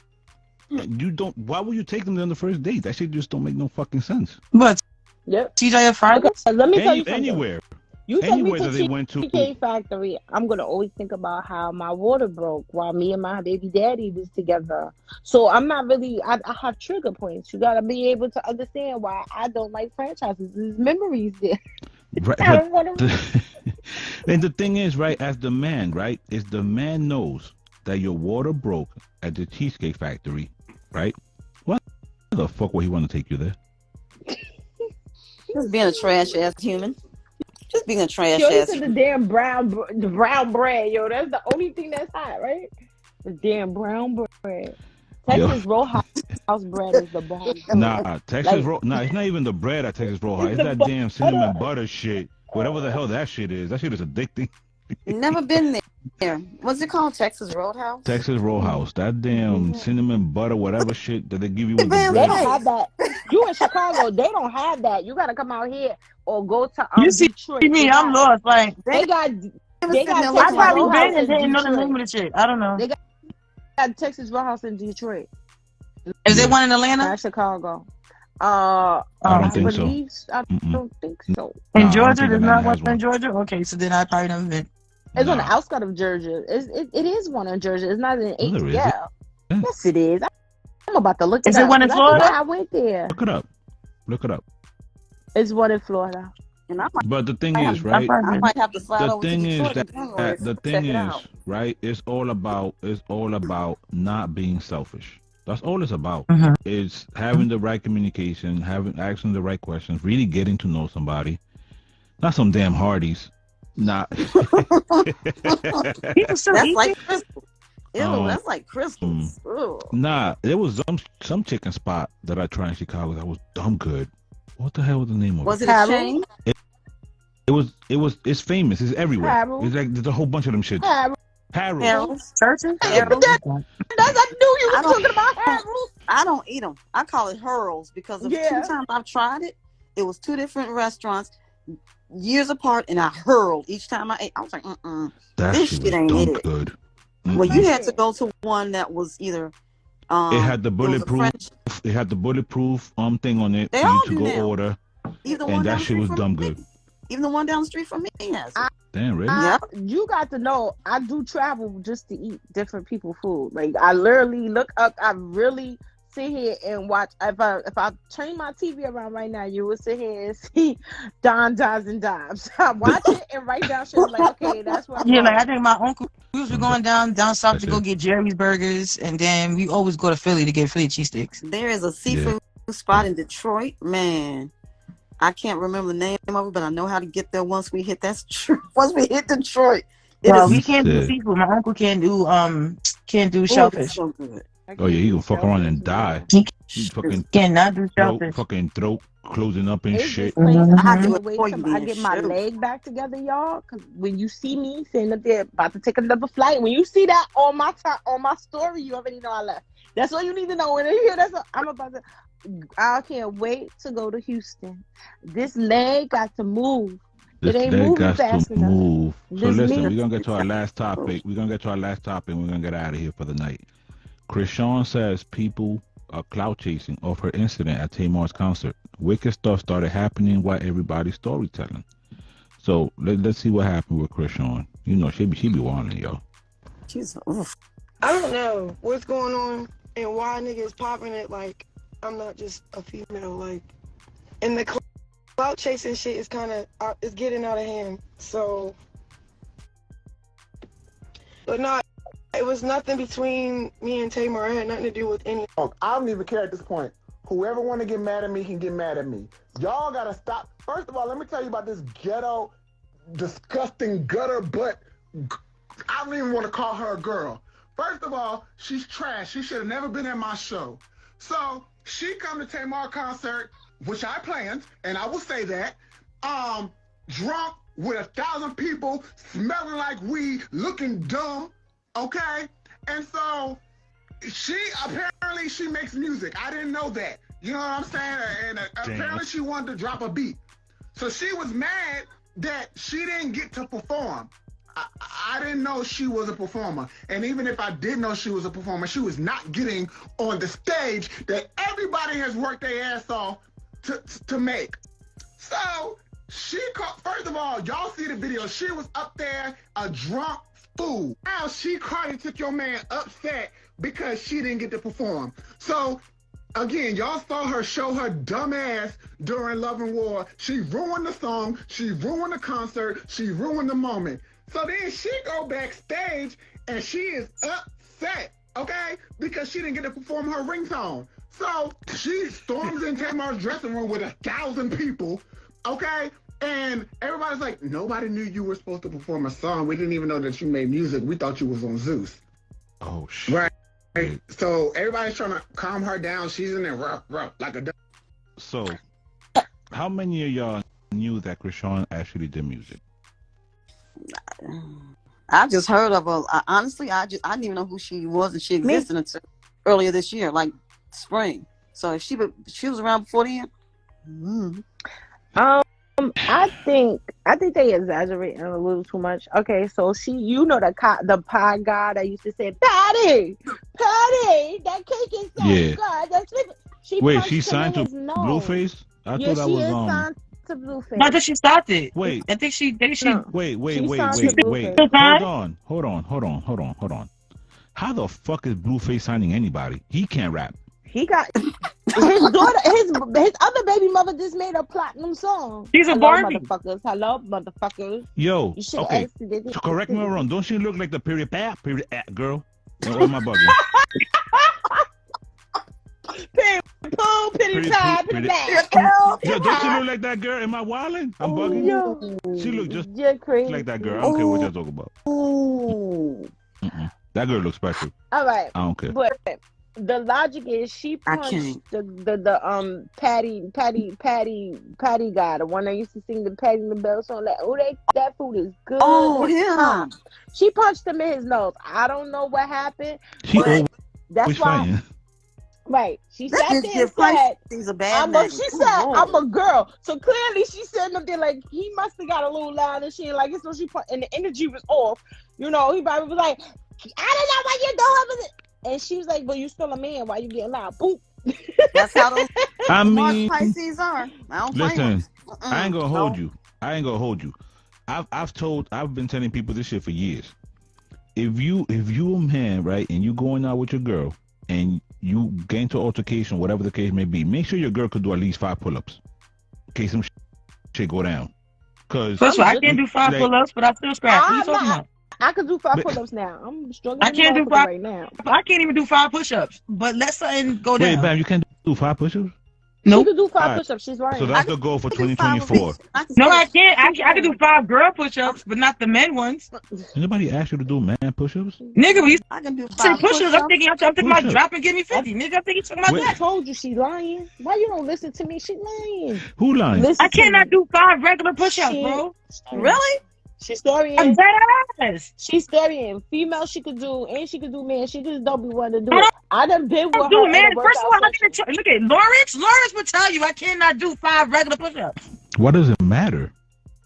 [SPEAKER 5] why would you take them on the first date? That shit just don't make no fucking sense.
[SPEAKER 2] But
[SPEAKER 3] Yep.
[SPEAKER 2] TGIF Friday.
[SPEAKER 3] Okay, let me tell you something.
[SPEAKER 5] Anywhere.
[SPEAKER 3] You take me
[SPEAKER 5] Anywhere
[SPEAKER 3] to
[SPEAKER 5] that they went to.
[SPEAKER 3] Cheesecake Factory, I'm gonna always think about how my water broke while me and my baby daddy was together. So I'm not really. I have trigger points. You gotta be able to understand why I don't like franchises. There's memories there.
[SPEAKER 5] Right,
[SPEAKER 3] I don't want to.
[SPEAKER 5] and the thing is, right, as the man, right, is the man knows that your water broke at the Cheesecake Factory, right? Why the fuck would he want to take you there?
[SPEAKER 4] Just being a trash ass human. Just being a trash
[SPEAKER 3] Yo,
[SPEAKER 4] ass.
[SPEAKER 3] this is the damn the brown bread, yo. That's the only thing that's hot, right? The damn brown bread.
[SPEAKER 5] Yo.
[SPEAKER 3] Texas Roadhouse bread is the bomb.
[SPEAKER 5] Nah, Texas
[SPEAKER 3] Like-
[SPEAKER 5] roll. Nah, it's not even the bread at Texas Roadhouse. It's that damn cinnamon butter shit. Whatever the hell that shit is. That shit is addicting.
[SPEAKER 4] Never been there. What's it called? Texas Roadhouse?
[SPEAKER 5] Texas Roadhouse. That damn cinnamon butter, whatever shit that they give you with the
[SPEAKER 3] They
[SPEAKER 5] bread.
[SPEAKER 3] don't have that. You in Chicago, they don't have that. You gotta come out here or go to
[SPEAKER 2] You see
[SPEAKER 3] Detroit.
[SPEAKER 2] me, I'm lost. Like,
[SPEAKER 3] They got
[SPEAKER 4] They got
[SPEAKER 2] I
[SPEAKER 3] Texas
[SPEAKER 2] probably
[SPEAKER 3] Roadhouse
[SPEAKER 2] been and
[SPEAKER 3] in
[SPEAKER 2] didn't know the
[SPEAKER 3] Detroit.
[SPEAKER 2] name of the shit. I don't know.
[SPEAKER 3] They got Texas Roadhouse in Detroit.
[SPEAKER 2] Is there one in Atlanta?
[SPEAKER 3] Not Chicago.
[SPEAKER 5] I don't think so.
[SPEAKER 3] I don't think so.
[SPEAKER 2] In
[SPEAKER 5] Nah, I don't
[SPEAKER 2] Georgia?
[SPEAKER 5] think
[SPEAKER 2] There's
[SPEAKER 5] Atlanta
[SPEAKER 2] not
[SPEAKER 5] has
[SPEAKER 2] one
[SPEAKER 5] one.
[SPEAKER 2] in Georgia? Okay, so then I probably never been.
[SPEAKER 3] It's on the
[SPEAKER 5] Nah.
[SPEAKER 3] outskirts of Georgia. It is one in Georgia. It's not in
[SPEAKER 5] No, there
[SPEAKER 3] yeah.
[SPEAKER 5] isn't.
[SPEAKER 3] Yes, it is. I'm about to look it
[SPEAKER 2] Is
[SPEAKER 3] up.
[SPEAKER 2] it one in
[SPEAKER 3] 'cause I think
[SPEAKER 2] Florida?
[SPEAKER 3] I went there.
[SPEAKER 5] Look it up. Look it up.
[SPEAKER 3] It's one in Florida.
[SPEAKER 4] And I
[SPEAKER 5] But the thing
[SPEAKER 4] I
[SPEAKER 5] is,
[SPEAKER 4] have-
[SPEAKER 5] right?
[SPEAKER 4] I might have to slide
[SPEAKER 5] The
[SPEAKER 4] over to
[SPEAKER 5] thing is
[SPEAKER 4] Detroit
[SPEAKER 5] that
[SPEAKER 4] in January
[SPEAKER 5] the
[SPEAKER 4] to
[SPEAKER 5] thing
[SPEAKER 4] check it
[SPEAKER 5] is,
[SPEAKER 4] out.
[SPEAKER 5] right? It's all about not being selfish. That's all it's about.
[SPEAKER 2] Mhm.
[SPEAKER 5] It's having the right communication, asking the right questions, really getting to know somebody. Not some damn Hardys. Not.
[SPEAKER 2] People still
[SPEAKER 4] That's
[SPEAKER 2] eat
[SPEAKER 4] like
[SPEAKER 2] it?
[SPEAKER 4] crystals. Ew, that's like crystals. Ew.
[SPEAKER 5] Nah, there was some chicken spot that I tried in Chicago that was dumb good. What the hell was the name of
[SPEAKER 4] Was
[SPEAKER 5] it?
[SPEAKER 4] it a
[SPEAKER 3] Harold?
[SPEAKER 4] chain?
[SPEAKER 5] It's famous. It's everywhere.
[SPEAKER 3] Harold?
[SPEAKER 5] It's like there's a whole bunch of them shits.
[SPEAKER 3] Harold.
[SPEAKER 4] Harold's?
[SPEAKER 2] Churches?
[SPEAKER 4] Harold's?
[SPEAKER 3] I knew you
[SPEAKER 4] I
[SPEAKER 3] were
[SPEAKER 4] don't-
[SPEAKER 3] talking about Harold.
[SPEAKER 4] I don't eat them. I call it hurls because of
[SPEAKER 3] Yeah.
[SPEAKER 4] 2 times I've tried it. It was 2 different restaurants years apart, and I hurled each time I ate. I was like,
[SPEAKER 5] That
[SPEAKER 4] This
[SPEAKER 5] shit
[SPEAKER 4] shit ain't
[SPEAKER 5] was dumb
[SPEAKER 4] it.
[SPEAKER 5] good.
[SPEAKER 4] Well,
[SPEAKER 5] Mm-mm.
[SPEAKER 4] you had to go to one that was either.
[SPEAKER 5] It had the
[SPEAKER 4] it was a
[SPEAKER 5] bulletproof.
[SPEAKER 4] French-
[SPEAKER 5] It had the bulletproof thing on it
[SPEAKER 4] They
[SPEAKER 5] for you
[SPEAKER 4] all
[SPEAKER 5] to
[SPEAKER 4] do
[SPEAKER 5] go
[SPEAKER 4] now.
[SPEAKER 5] order,
[SPEAKER 4] Even the
[SPEAKER 5] and
[SPEAKER 4] one down
[SPEAKER 5] that
[SPEAKER 4] the
[SPEAKER 5] shit
[SPEAKER 4] street
[SPEAKER 5] was
[SPEAKER 4] from
[SPEAKER 5] dumb
[SPEAKER 4] me.
[SPEAKER 5] good.
[SPEAKER 4] Even the one down the street from me has it.
[SPEAKER 5] Damn, really?
[SPEAKER 4] Yep.
[SPEAKER 3] You got to know, I do travel just to eat different people's food. Like I literally look up. I really sit here and watch. If I turn my TV around right now, you will sit here and see Dimes and Dimes. I watch it and write down shit. I'm like, okay, that's what I'm
[SPEAKER 2] Yeah,
[SPEAKER 3] going.
[SPEAKER 2] like I think my uncle, we used to going down south
[SPEAKER 5] That's
[SPEAKER 2] to go
[SPEAKER 5] it.
[SPEAKER 2] get Jerry's burgers, and then we always go to Philly to get Philly cheesesteaks.
[SPEAKER 4] There is a seafood spot in Detroit. Man, I can't remember the name of it, but I know how to get there once we hit once we hit Detroit. It
[SPEAKER 2] Well,
[SPEAKER 4] is
[SPEAKER 2] we can't do
[SPEAKER 5] Sick.
[SPEAKER 2] seafood. My uncle can't do
[SPEAKER 4] it's
[SPEAKER 2] shellfish.
[SPEAKER 4] so good.
[SPEAKER 5] Oh yeah, you gonna fuck around and die.
[SPEAKER 2] He
[SPEAKER 5] You fucking
[SPEAKER 2] cannot do shellfish.
[SPEAKER 5] throat closing up and
[SPEAKER 3] It's
[SPEAKER 5] shit.
[SPEAKER 3] this place
[SPEAKER 2] Mhm.
[SPEAKER 3] I
[SPEAKER 4] I
[SPEAKER 3] can't
[SPEAKER 4] do
[SPEAKER 3] wait
[SPEAKER 4] it for
[SPEAKER 3] till
[SPEAKER 4] you
[SPEAKER 3] I
[SPEAKER 4] then,
[SPEAKER 3] get my
[SPEAKER 4] shoot.
[SPEAKER 3] leg back together, y'all. Because when you see me sitting up there about to take another flight, when you see that on my story, you already know I left. That's all you need to know. When you hear I'm about to. I can't wait to go to Houston. This leg got to move.
[SPEAKER 5] This
[SPEAKER 3] It ain't
[SPEAKER 5] leg
[SPEAKER 3] moving
[SPEAKER 5] got
[SPEAKER 3] fast
[SPEAKER 5] to
[SPEAKER 3] enough.
[SPEAKER 5] move. So
[SPEAKER 3] This
[SPEAKER 5] listen,
[SPEAKER 3] me-
[SPEAKER 5] we're gonna get to our last topic. We're gonna get out of here for the night. Krishan says people are clout chasing off her incident at Tamar's concert. Wicked stuff started happening while everybody's storytelling. So let's see what happened with Krishan. You know, she be wilding, yo.
[SPEAKER 4] She's oof.
[SPEAKER 8] I don't know what's going on and why niggas popping it like I'm not just a female. Like, and the clout chasing shit is kind of it's getting out of hand. So, but no, it was nothing between me and Tamar. It had nothing to do with any.
[SPEAKER 9] I don't even care at this point. Whoever want to get mad at me can get mad at me. Y'all gotta stop. First of all, let me tell you about this ghetto, disgusting gutter butt. I don't even want to call her a girl. First of all, she's trash. She should have never been at my show. So she come to Tamar concert, which I planned, and I will say that, drunk with 1,000 people, smelling like weed, looking dumb, okay? And so apparently she makes music. I didn't know that. You know what I'm saying? And apparently she wanted to drop a beat. So she was mad that she didn't get to perform. I didn't know she was a performer. And even if I did know she was a performer, she was not getting on the stage that everybody has worked their ass off to make. So first of all, y'all see the video. She was up there a drunk fool. Now she cried and took your man upset because she didn't get to perform. So again, y'all saw her show her dumb ass during Love and War. She ruined the song. She ruined the concert. She ruined the moment. So then she go backstage and she is upset, okay? Because she didn't get to perform her ringtone. So she storms in Tamar's dressing room with 1,000 people, okay? And everybody's like, nobody knew you were supposed to perform a song. We didn't even know that you made music. We thought you was on Zeus.
[SPEAKER 5] Oh shit.
[SPEAKER 9] Right. So everybody's trying to calm her down. She's in there rough, like a.
[SPEAKER 5] So, how many of y'all knew that Krishan actually did music?
[SPEAKER 4] I just heard of her. Honestly, I didn't even know who she was and she existed until earlier this year, like spring. So if she was around before then.
[SPEAKER 3] I think they exaggerate a little too much. Okay, so the pie guy that used to say, Patty, that cake is so good. That's
[SPEAKER 5] she signed to Blueface? I thought that was
[SPEAKER 3] signed to Blueface.
[SPEAKER 2] Not that she started.
[SPEAKER 5] Wait.
[SPEAKER 2] I think she.
[SPEAKER 5] Wait. Hold on. How the fuck is Blueface signing anybody? He can't rap.
[SPEAKER 3] He got his daughter, his other baby mother just made a platinum song.
[SPEAKER 2] She's a Barbie.
[SPEAKER 3] Hello, motherfuckers.
[SPEAKER 5] Yo, okay. So correct me if I'm wrong. Don't she look like the period girl? Or am I bugging?
[SPEAKER 3] Pity pie,
[SPEAKER 5] Yo, don't she look like that girl? Am I wilding? I'm bugging.
[SPEAKER 3] Yo,
[SPEAKER 5] she look just
[SPEAKER 3] crazy.
[SPEAKER 5] like that girl. I don't care what y'all talk about. That girl looks special.
[SPEAKER 3] All right.
[SPEAKER 5] I don't care.
[SPEAKER 3] But the logic is she punched the Patty guy, the one that used to sing the Patty LaBelle song. That food is good.
[SPEAKER 4] Oh, yeah.
[SPEAKER 3] She punched him in his nose. I don't know what happened. That's why.
[SPEAKER 5] Fighting.
[SPEAKER 3] Right. She sat there and said,
[SPEAKER 4] she's a bad
[SPEAKER 3] I'm a girl. So clearly she's sitting up there like, he must have got a little loud and shit. Like, so and the energy was off. You know, he probably was like, I don't know what you're doing. And she was like, well, you still a man. Why you getting loud? Boop.
[SPEAKER 4] That's how those
[SPEAKER 5] Pisces
[SPEAKER 4] are.
[SPEAKER 5] Listen, I ain't gonna hold you. I've been telling people this shit for years. If you a man, right, and you going out with your girl and you get into altercation, whatever the case may be, make sure your girl could do at least 5 pull-ups in case some shit go down. Cause
[SPEAKER 2] I can't do 5 pull-ups, but I still scrap. What are you talking about?
[SPEAKER 3] I can do 5 pull-ups now. I'm struggling.
[SPEAKER 2] I can't do 5
[SPEAKER 3] right now.
[SPEAKER 2] I can't even do 5 push-ups. But let something go down.
[SPEAKER 5] Wait, Bam, you can't do 5 push-ups?
[SPEAKER 3] Nope. She can do 5 push-ups. She's right.
[SPEAKER 5] So that's the goal for 2024.
[SPEAKER 2] No, I can't. Actually, I can do 5 girl push-ups, but not the men ones.
[SPEAKER 5] Anybody ask you to do man push-ups?
[SPEAKER 2] Nigga,
[SPEAKER 4] I can do 5
[SPEAKER 2] push-ups. I'm thinking about drop and give me 50. Nigga, I'm thinking about that.
[SPEAKER 3] I told you she lying. Why you don't listen to me? She lying.
[SPEAKER 5] Who lying?
[SPEAKER 2] I cannot do 5 regular push-ups, bro.
[SPEAKER 3] Really? She's storying.
[SPEAKER 2] I'm dead ass.
[SPEAKER 3] She's storying. Female she could do, and she could do man. She just don't be wanting to do it. I done been with her.
[SPEAKER 2] Man, first of all, look at Lawrence. Lawrence would tell you I cannot do 5 regular push-ups.
[SPEAKER 5] What does it matter?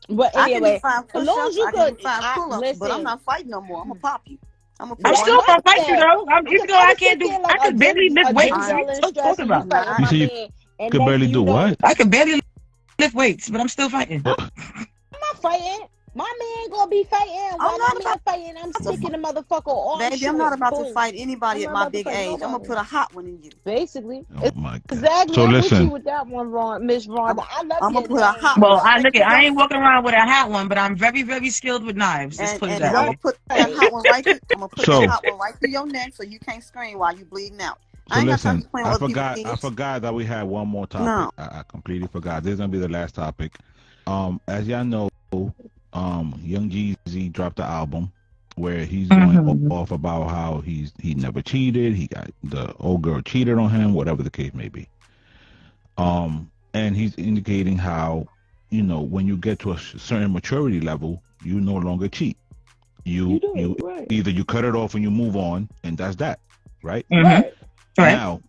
[SPEAKER 3] But anyway,
[SPEAKER 4] as long as you could 5 pull-ups, but I'm not fighting no more. I'm gonna pop you. I'm
[SPEAKER 2] still gonna fight you though. Even though I can't do, I could barely lift weights. Talking about.
[SPEAKER 5] You see, you could barely do what?
[SPEAKER 2] I could barely lift weights, but I'm still fighting.
[SPEAKER 3] I'm not fighting. My man gonna be fighting. While I'm not fighting, I'm sticking the motherfucker on.
[SPEAKER 4] Baby, I'm not about to fight anybody at my big age. I'm gonna put a hot one in you.
[SPEAKER 3] Basically.
[SPEAKER 5] Oh my God.
[SPEAKER 3] Exactly.
[SPEAKER 5] So listen.
[SPEAKER 3] With that one, Miss Rhonda.
[SPEAKER 4] I'm gonna put a hot
[SPEAKER 2] one. Well, I ain't walking around with a hot one, but I'm very, very skilled with knives. Just put it that way.
[SPEAKER 4] I'm gonna put that hot one right here. I'm gonna put that hot one right through your neck so you can't scream while you bleeding out.
[SPEAKER 5] So listen, I forgot that we had one more topic.
[SPEAKER 4] No.
[SPEAKER 5] I completely forgot. This is gonna be the last topic. As y'all know, Young Jeezy dropped the album where he's going off about how he never cheated. He got the old girl cheated on him, whatever the case may be. And he's indicating how, you know, when you get to a certain maturity level, you no longer cheat. You right. Either you cut it off and you move on, and that's that, right?
[SPEAKER 2] Right.
[SPEAKER 5] Now,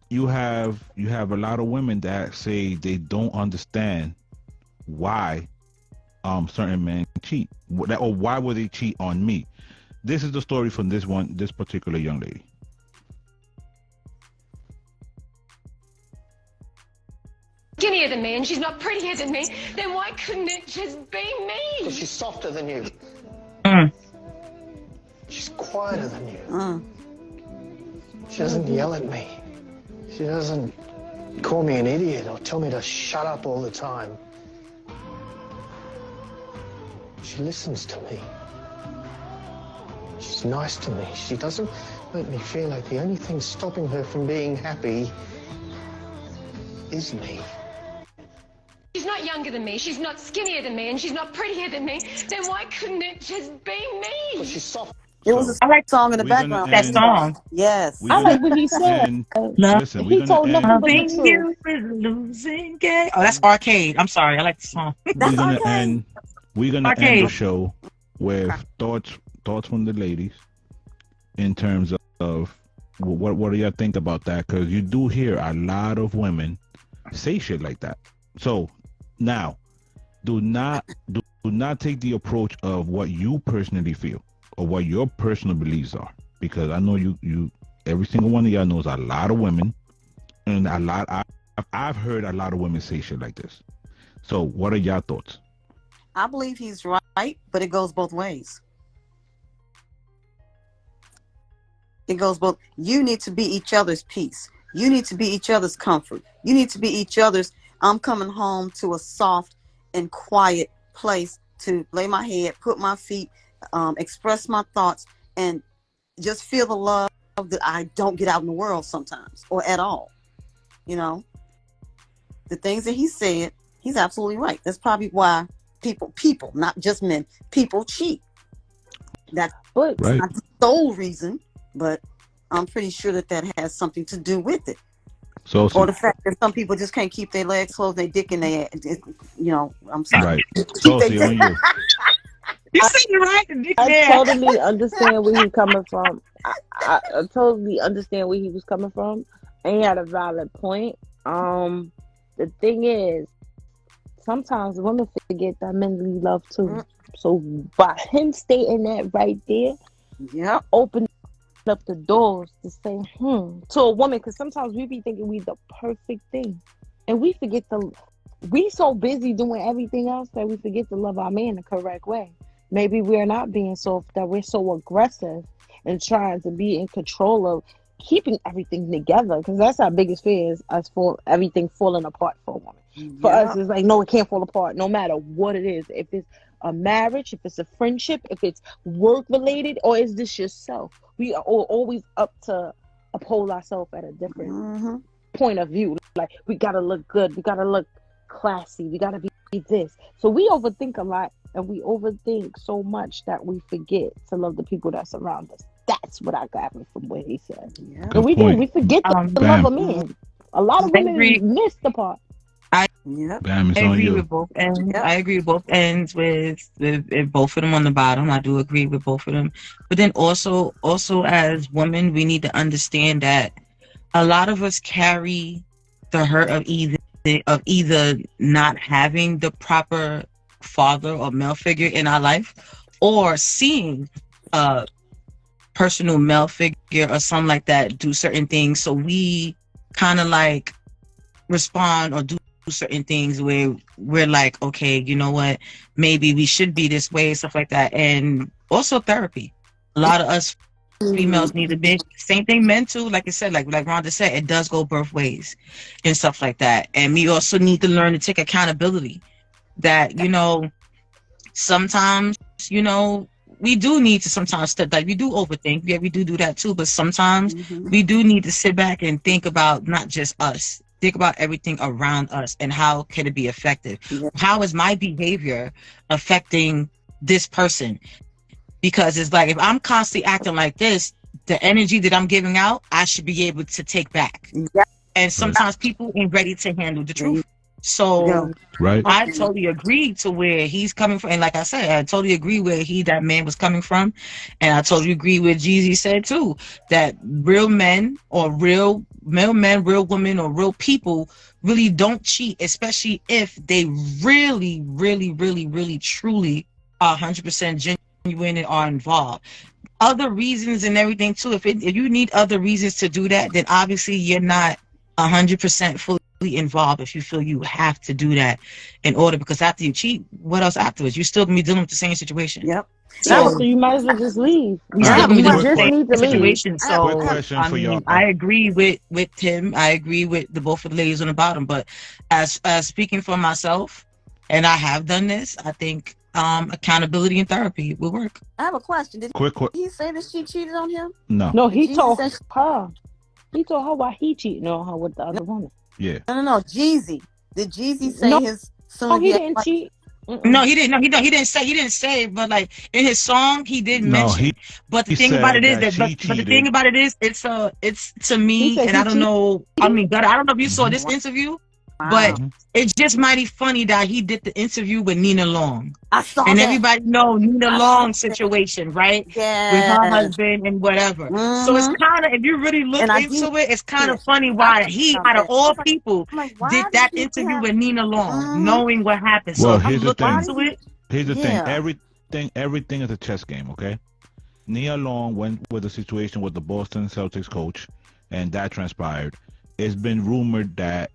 [SPEAKER 5] you have a lot of women that say they don't understand why certain men cheat, or why would they cheat on me. This is the story from this particular young lady.
[SPEAKER 10] Skinnier than me, and she's not prettier than me, then why couldn't it just be me?
[SPEAKER 7] Because she's softer than you. She's quieter than you. She doesn't yell at me. She doesn't call me an idiot or tell me to shut up all the time. She listens to me. She's nice to me. She doesn't make me feel like the only thing stopping her from being happy is me.
[SPEAKER 10] She's not younger than me, she's not skinnier than me, and she's not prettier than me. Then why couldn't it just be me?
[SPEAKER 7] Because she's soft.
[SPEAKER 4] It was a
[SPEAKER 2] I like
[SPEAKER 4] song in the
[SPEAKER 5] we're gonna
[SPEAKER 4] background.
[SPEAKER 2] that
[SPEAKER 5] end.
[SPEAKER 2] song.
[SPEAKER 4] Yes.
[SPEAKER 5] We're
[SPEAKER 3] I
[SPEAKER 5] gonna
[SPEAKER 3] like what he said.
[SPEAKER 5] end.
[SPEAKER 2] Love,
[SPEAKER 5] Listen, we're
[SPEAKER 3] He
[SPEAKER 5] gonna
[SPEAKER 3] told nothing
[SPEAKER 5] end.
[SPEAKER 3] but the
[SPEAKER 2] loving
[SPEAKER 3] truth.
[SPEAKER 2] you is a losing game. Oh, that's Arcade. I'm sorry. I like the song.
[SPEAKER 5] We're
[SPEAKER 4] That's
[SPEAKER 5] gonna
[SPEAKER 4] okay.
[SPEAKER 5] end. We're gonna end the
[SPEAKER 2] Arcade.
[SPEAKER 5] show with thoughts from the ladies in terms of what do y'all think about that? Because you do hear a lot of women say shit like that. So now, do not take the approach of what you personally feel or what your personal beliefs are, because I know you every single one of y'all knows a lot of women, and I've heard a lot of women say shit like this. So what are y'all thoughts?
[SPEAKER 4] I believe he's right, but it goes both ways. It goes both. You need to be each other's peace. You need to be each other's comfort. You need to be each other's. I'm coming home to a soft and quiet place to lay my head, put my feet, express my thoughts, and just feel the love that I don't get out in the world sometimes or at all. You know, the things that he said, he's absolutely right. That's probably why people, not just men, people cheat. That's
[SPEAKER 3] But
[SPEAKER 5] Right.
[SPEAKER 4] not the sole reason, but I'm pretty sure that has something to do with it.
[SPEAKER 5] So
[SPEAKER 4] Or the fact that some people just can't keep their legs closed, they dick in their, I'm sorry.
[SPEAKER 5] right.
[SPEAKER 4] Keep their
[SPEAKER 5] Saucy on you.
[SPEAKER 2] You said it right. Nick
[SPEAKER 3] I
[SPEAKER 2] there.
[SPEAKER 3] totally understand where he's coming from. I totally understand where he was coming from, and he had a valid point. The thing is, sometimes women forget that men need love too. So by him stating that right there,
[SPEAKER 4] Yep.
[SPEAKER 3] open up the doors to say, to a woman, because sometimes we be thinking we the perfect thing, and we forget we so busy doing everything else that we forget to love our man the correct way. Maybe we're not being soft, that we're so aggressive and trying to be in control of keeping everything together, because that's our biggest fear, is us for everything falling apart for a woman. For us, it's like, no, it can't fall apart no matter what it is. If it's a marriage, if it's a friendship, if it's work related, or is this yourself? We are always up to uphold ourselves at a different point of view. Like, we gotta look good, we gotta look classy, we gotta be this. So we overthink a lot, and we overthink so much that we forget to love the people that surround us. That's what I got from what he said.
[SPEAKER 4] Yeah.
[SPEAKER 3] And we do. We forget to love a
[SPEAKER 5] Bam.
[SPEAKER 3] man. A lot of women miss the part.
[SPEAKER 4] Yep.
[SPEAKER 5] Bam, it's
[SPEAKER 2] I
[SPEAKER 5] on
[SPEAKER 2] agree
[SPEAKER 5] you.
[SPEAKER 2] with both ends.
[SPEAKER 4] Yep.
[SPEAKER 2] I agree with both ends with both of them on the bottom. I do agree with both of them. But then also as women, we need to understand that a lot of us carry the hurt of either not having the proper father or male figure in our life, or seeing a personal male figure or something like that do certain things. So we kind of like respond or do certain things where we're like, okay, you know what, maybe we should be this way, stuff like that. And also therapy. A lot of us females need a big, same thing, men too, like I said, like Rhonda said, it does go both ways and stuff like that. And we also need to learn to take accountability that, sometimes, we do need to sometimes step back. We do overthink. Yeah, we do that too. But sometimes we do need to sit back and think about not just us. Think about everything around us and how can it be effective? Yeah. How is my behavior affecting this person? Because it's like, if I'm constantly acting like this, the energy that I'm giving out, I should be able to take back. Yeah. And sometimes people ain't ready to handle the truth. So
[SPEAKER 5] right.
[SPEAKER 2] I totally agree to where he's coming from. And like I said, I totally agree where that man was coming from. And I totally agree with Jeezy said too, that real men or real male men, real women, or real people really don't cheat, especially if they really, really, really, really, truly are 100% genuine and are involved. Other reasons and everything too, if you need other reasons to do that, then obviously you're not 100% fully involved if you feel you have to do that in order, because after you cheat, what else afterwards? You're still gonna be dealing with the same situation.
[SPEAKER 3] Yep. So you might as well just leave. You just need to leave.
[SPEAKER 2] Situation. So
[SPEAKER 5] quick question for y'all.
[SPEAKER 2] I agree with him. I agree with both of the ladies on the bottom. But as speaking for myself, and I have done this, I think accountability and therapy will work.
[SPEAKER 4] I have a question. Did he say that she cheated on him?
[SPEAKER 5] No,
[SPEAKER 3] he told her. He told her why he cheating on her with the other woman.
[SPEAKER 5] Yeah.
[SPEAKER 4] No. Jeezy. Did Jeezy say his soon?
[SPEAKER 3] No, he didn't cheat.
[SPEAKER 2] No, he didn't. No, he didn't say. He didn't say. But like in his song, he did
[SPEAKER 5] No,
[SPEAKER 2] mention. But the
[SPEAKER 5] he
[SPEAKER 2] thing about
[SPEAKER 5] said
[SPEAKER 2] it is
[SPEAKER 5] that
[SPEAKER 2] that.
[SPEAKER 5] she
[SPEAKER 2] But the thing
[SPEAKER 5] cheated.
[SPEAKER 2] about it is, it's to me,
[SPEAKER 4] said
[SPEAKER 2] and
[SPEAKER 4] he
[SPEAKER 2] I don't know. I mean, God, I don't know if you saw
[SPEAKER 5] Mhm.
[SPEAKER 2] this interview,
[SPEAKER 4] Wow.
[SPEAKER 2] but it's just mighty funny that he did the interview with Nina Long,
[SPEAKER 4] I saw
[SPEAKER 2] and
[SPEAKER 4] that.
[SPEAKER 2] everybody know Nina
[SPEAKER 4] I saw
[SPEAKER 2] Long's
[SPEAKER 4] that.
[SPEAKER 2] situation, right? With
[SPEAKER 4] Yes.
[SPEAKER 2] her husband and whatever. So it's kind of, if you really look
[SPEAKER 4] And I
[SPEAKER 2] into
[SPEAKER 4] did.
[SPEAKER 2] it, it's kind of funny
[SPEAKER 4] I
[SPEAKER 2] why
[SPEAKER 4] thought
[SPEAKER 2] he,
[SPEAKER 4] about
[SPEAKER 2] out of
[SPEAKER 4] that.
[SPEAKER 2] all people,
[SPEAKER 4] I'm like, why
[SPEAKER 2] did
[SPEAKER 4] did
[SPEAKER 2] that
[SPEAKER 4] he
[SPEAKER 2] interview
[SPEAKER 4] have?
[SPEAKER 2] with Nina Long, knowing what happened. So
[SPEAKER 5] Well,
[SPEAKER 2] if you
[SPEAKER 5] here's the
[SPEAKER 2] look
[SPEAKER 5] thing.
[SPEAKER 2] into it.
[SPEAKER 5] Here's the thing.
[SPEAKER 4] Yeah.
[SPEAKER 5] Everything is a chess game, okay? Nia Long went with a situation with the Boston Celtics coach, and that transpired. It's been rumored that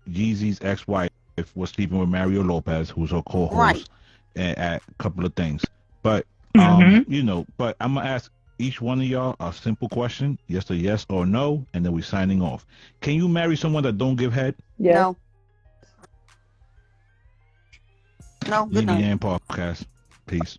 [SPEAKER 5] Yeezy's ex-wife was sleeping with Mario Lopez, who's her co-host,
[SPEAKER 4] Right.
[SPEAKER 5] at a couple of things. But you know, but I'm gonna ask each one of y'all a simple question, just a yes or no, and then we're signing off. Can you marry someone that don't give head?
[SPEAKER 4] No. No. Good
[SPEAKER 5] Yin
[SPEAKER 4] night.
[SPEAKER 5] Yang Podcast. Peace.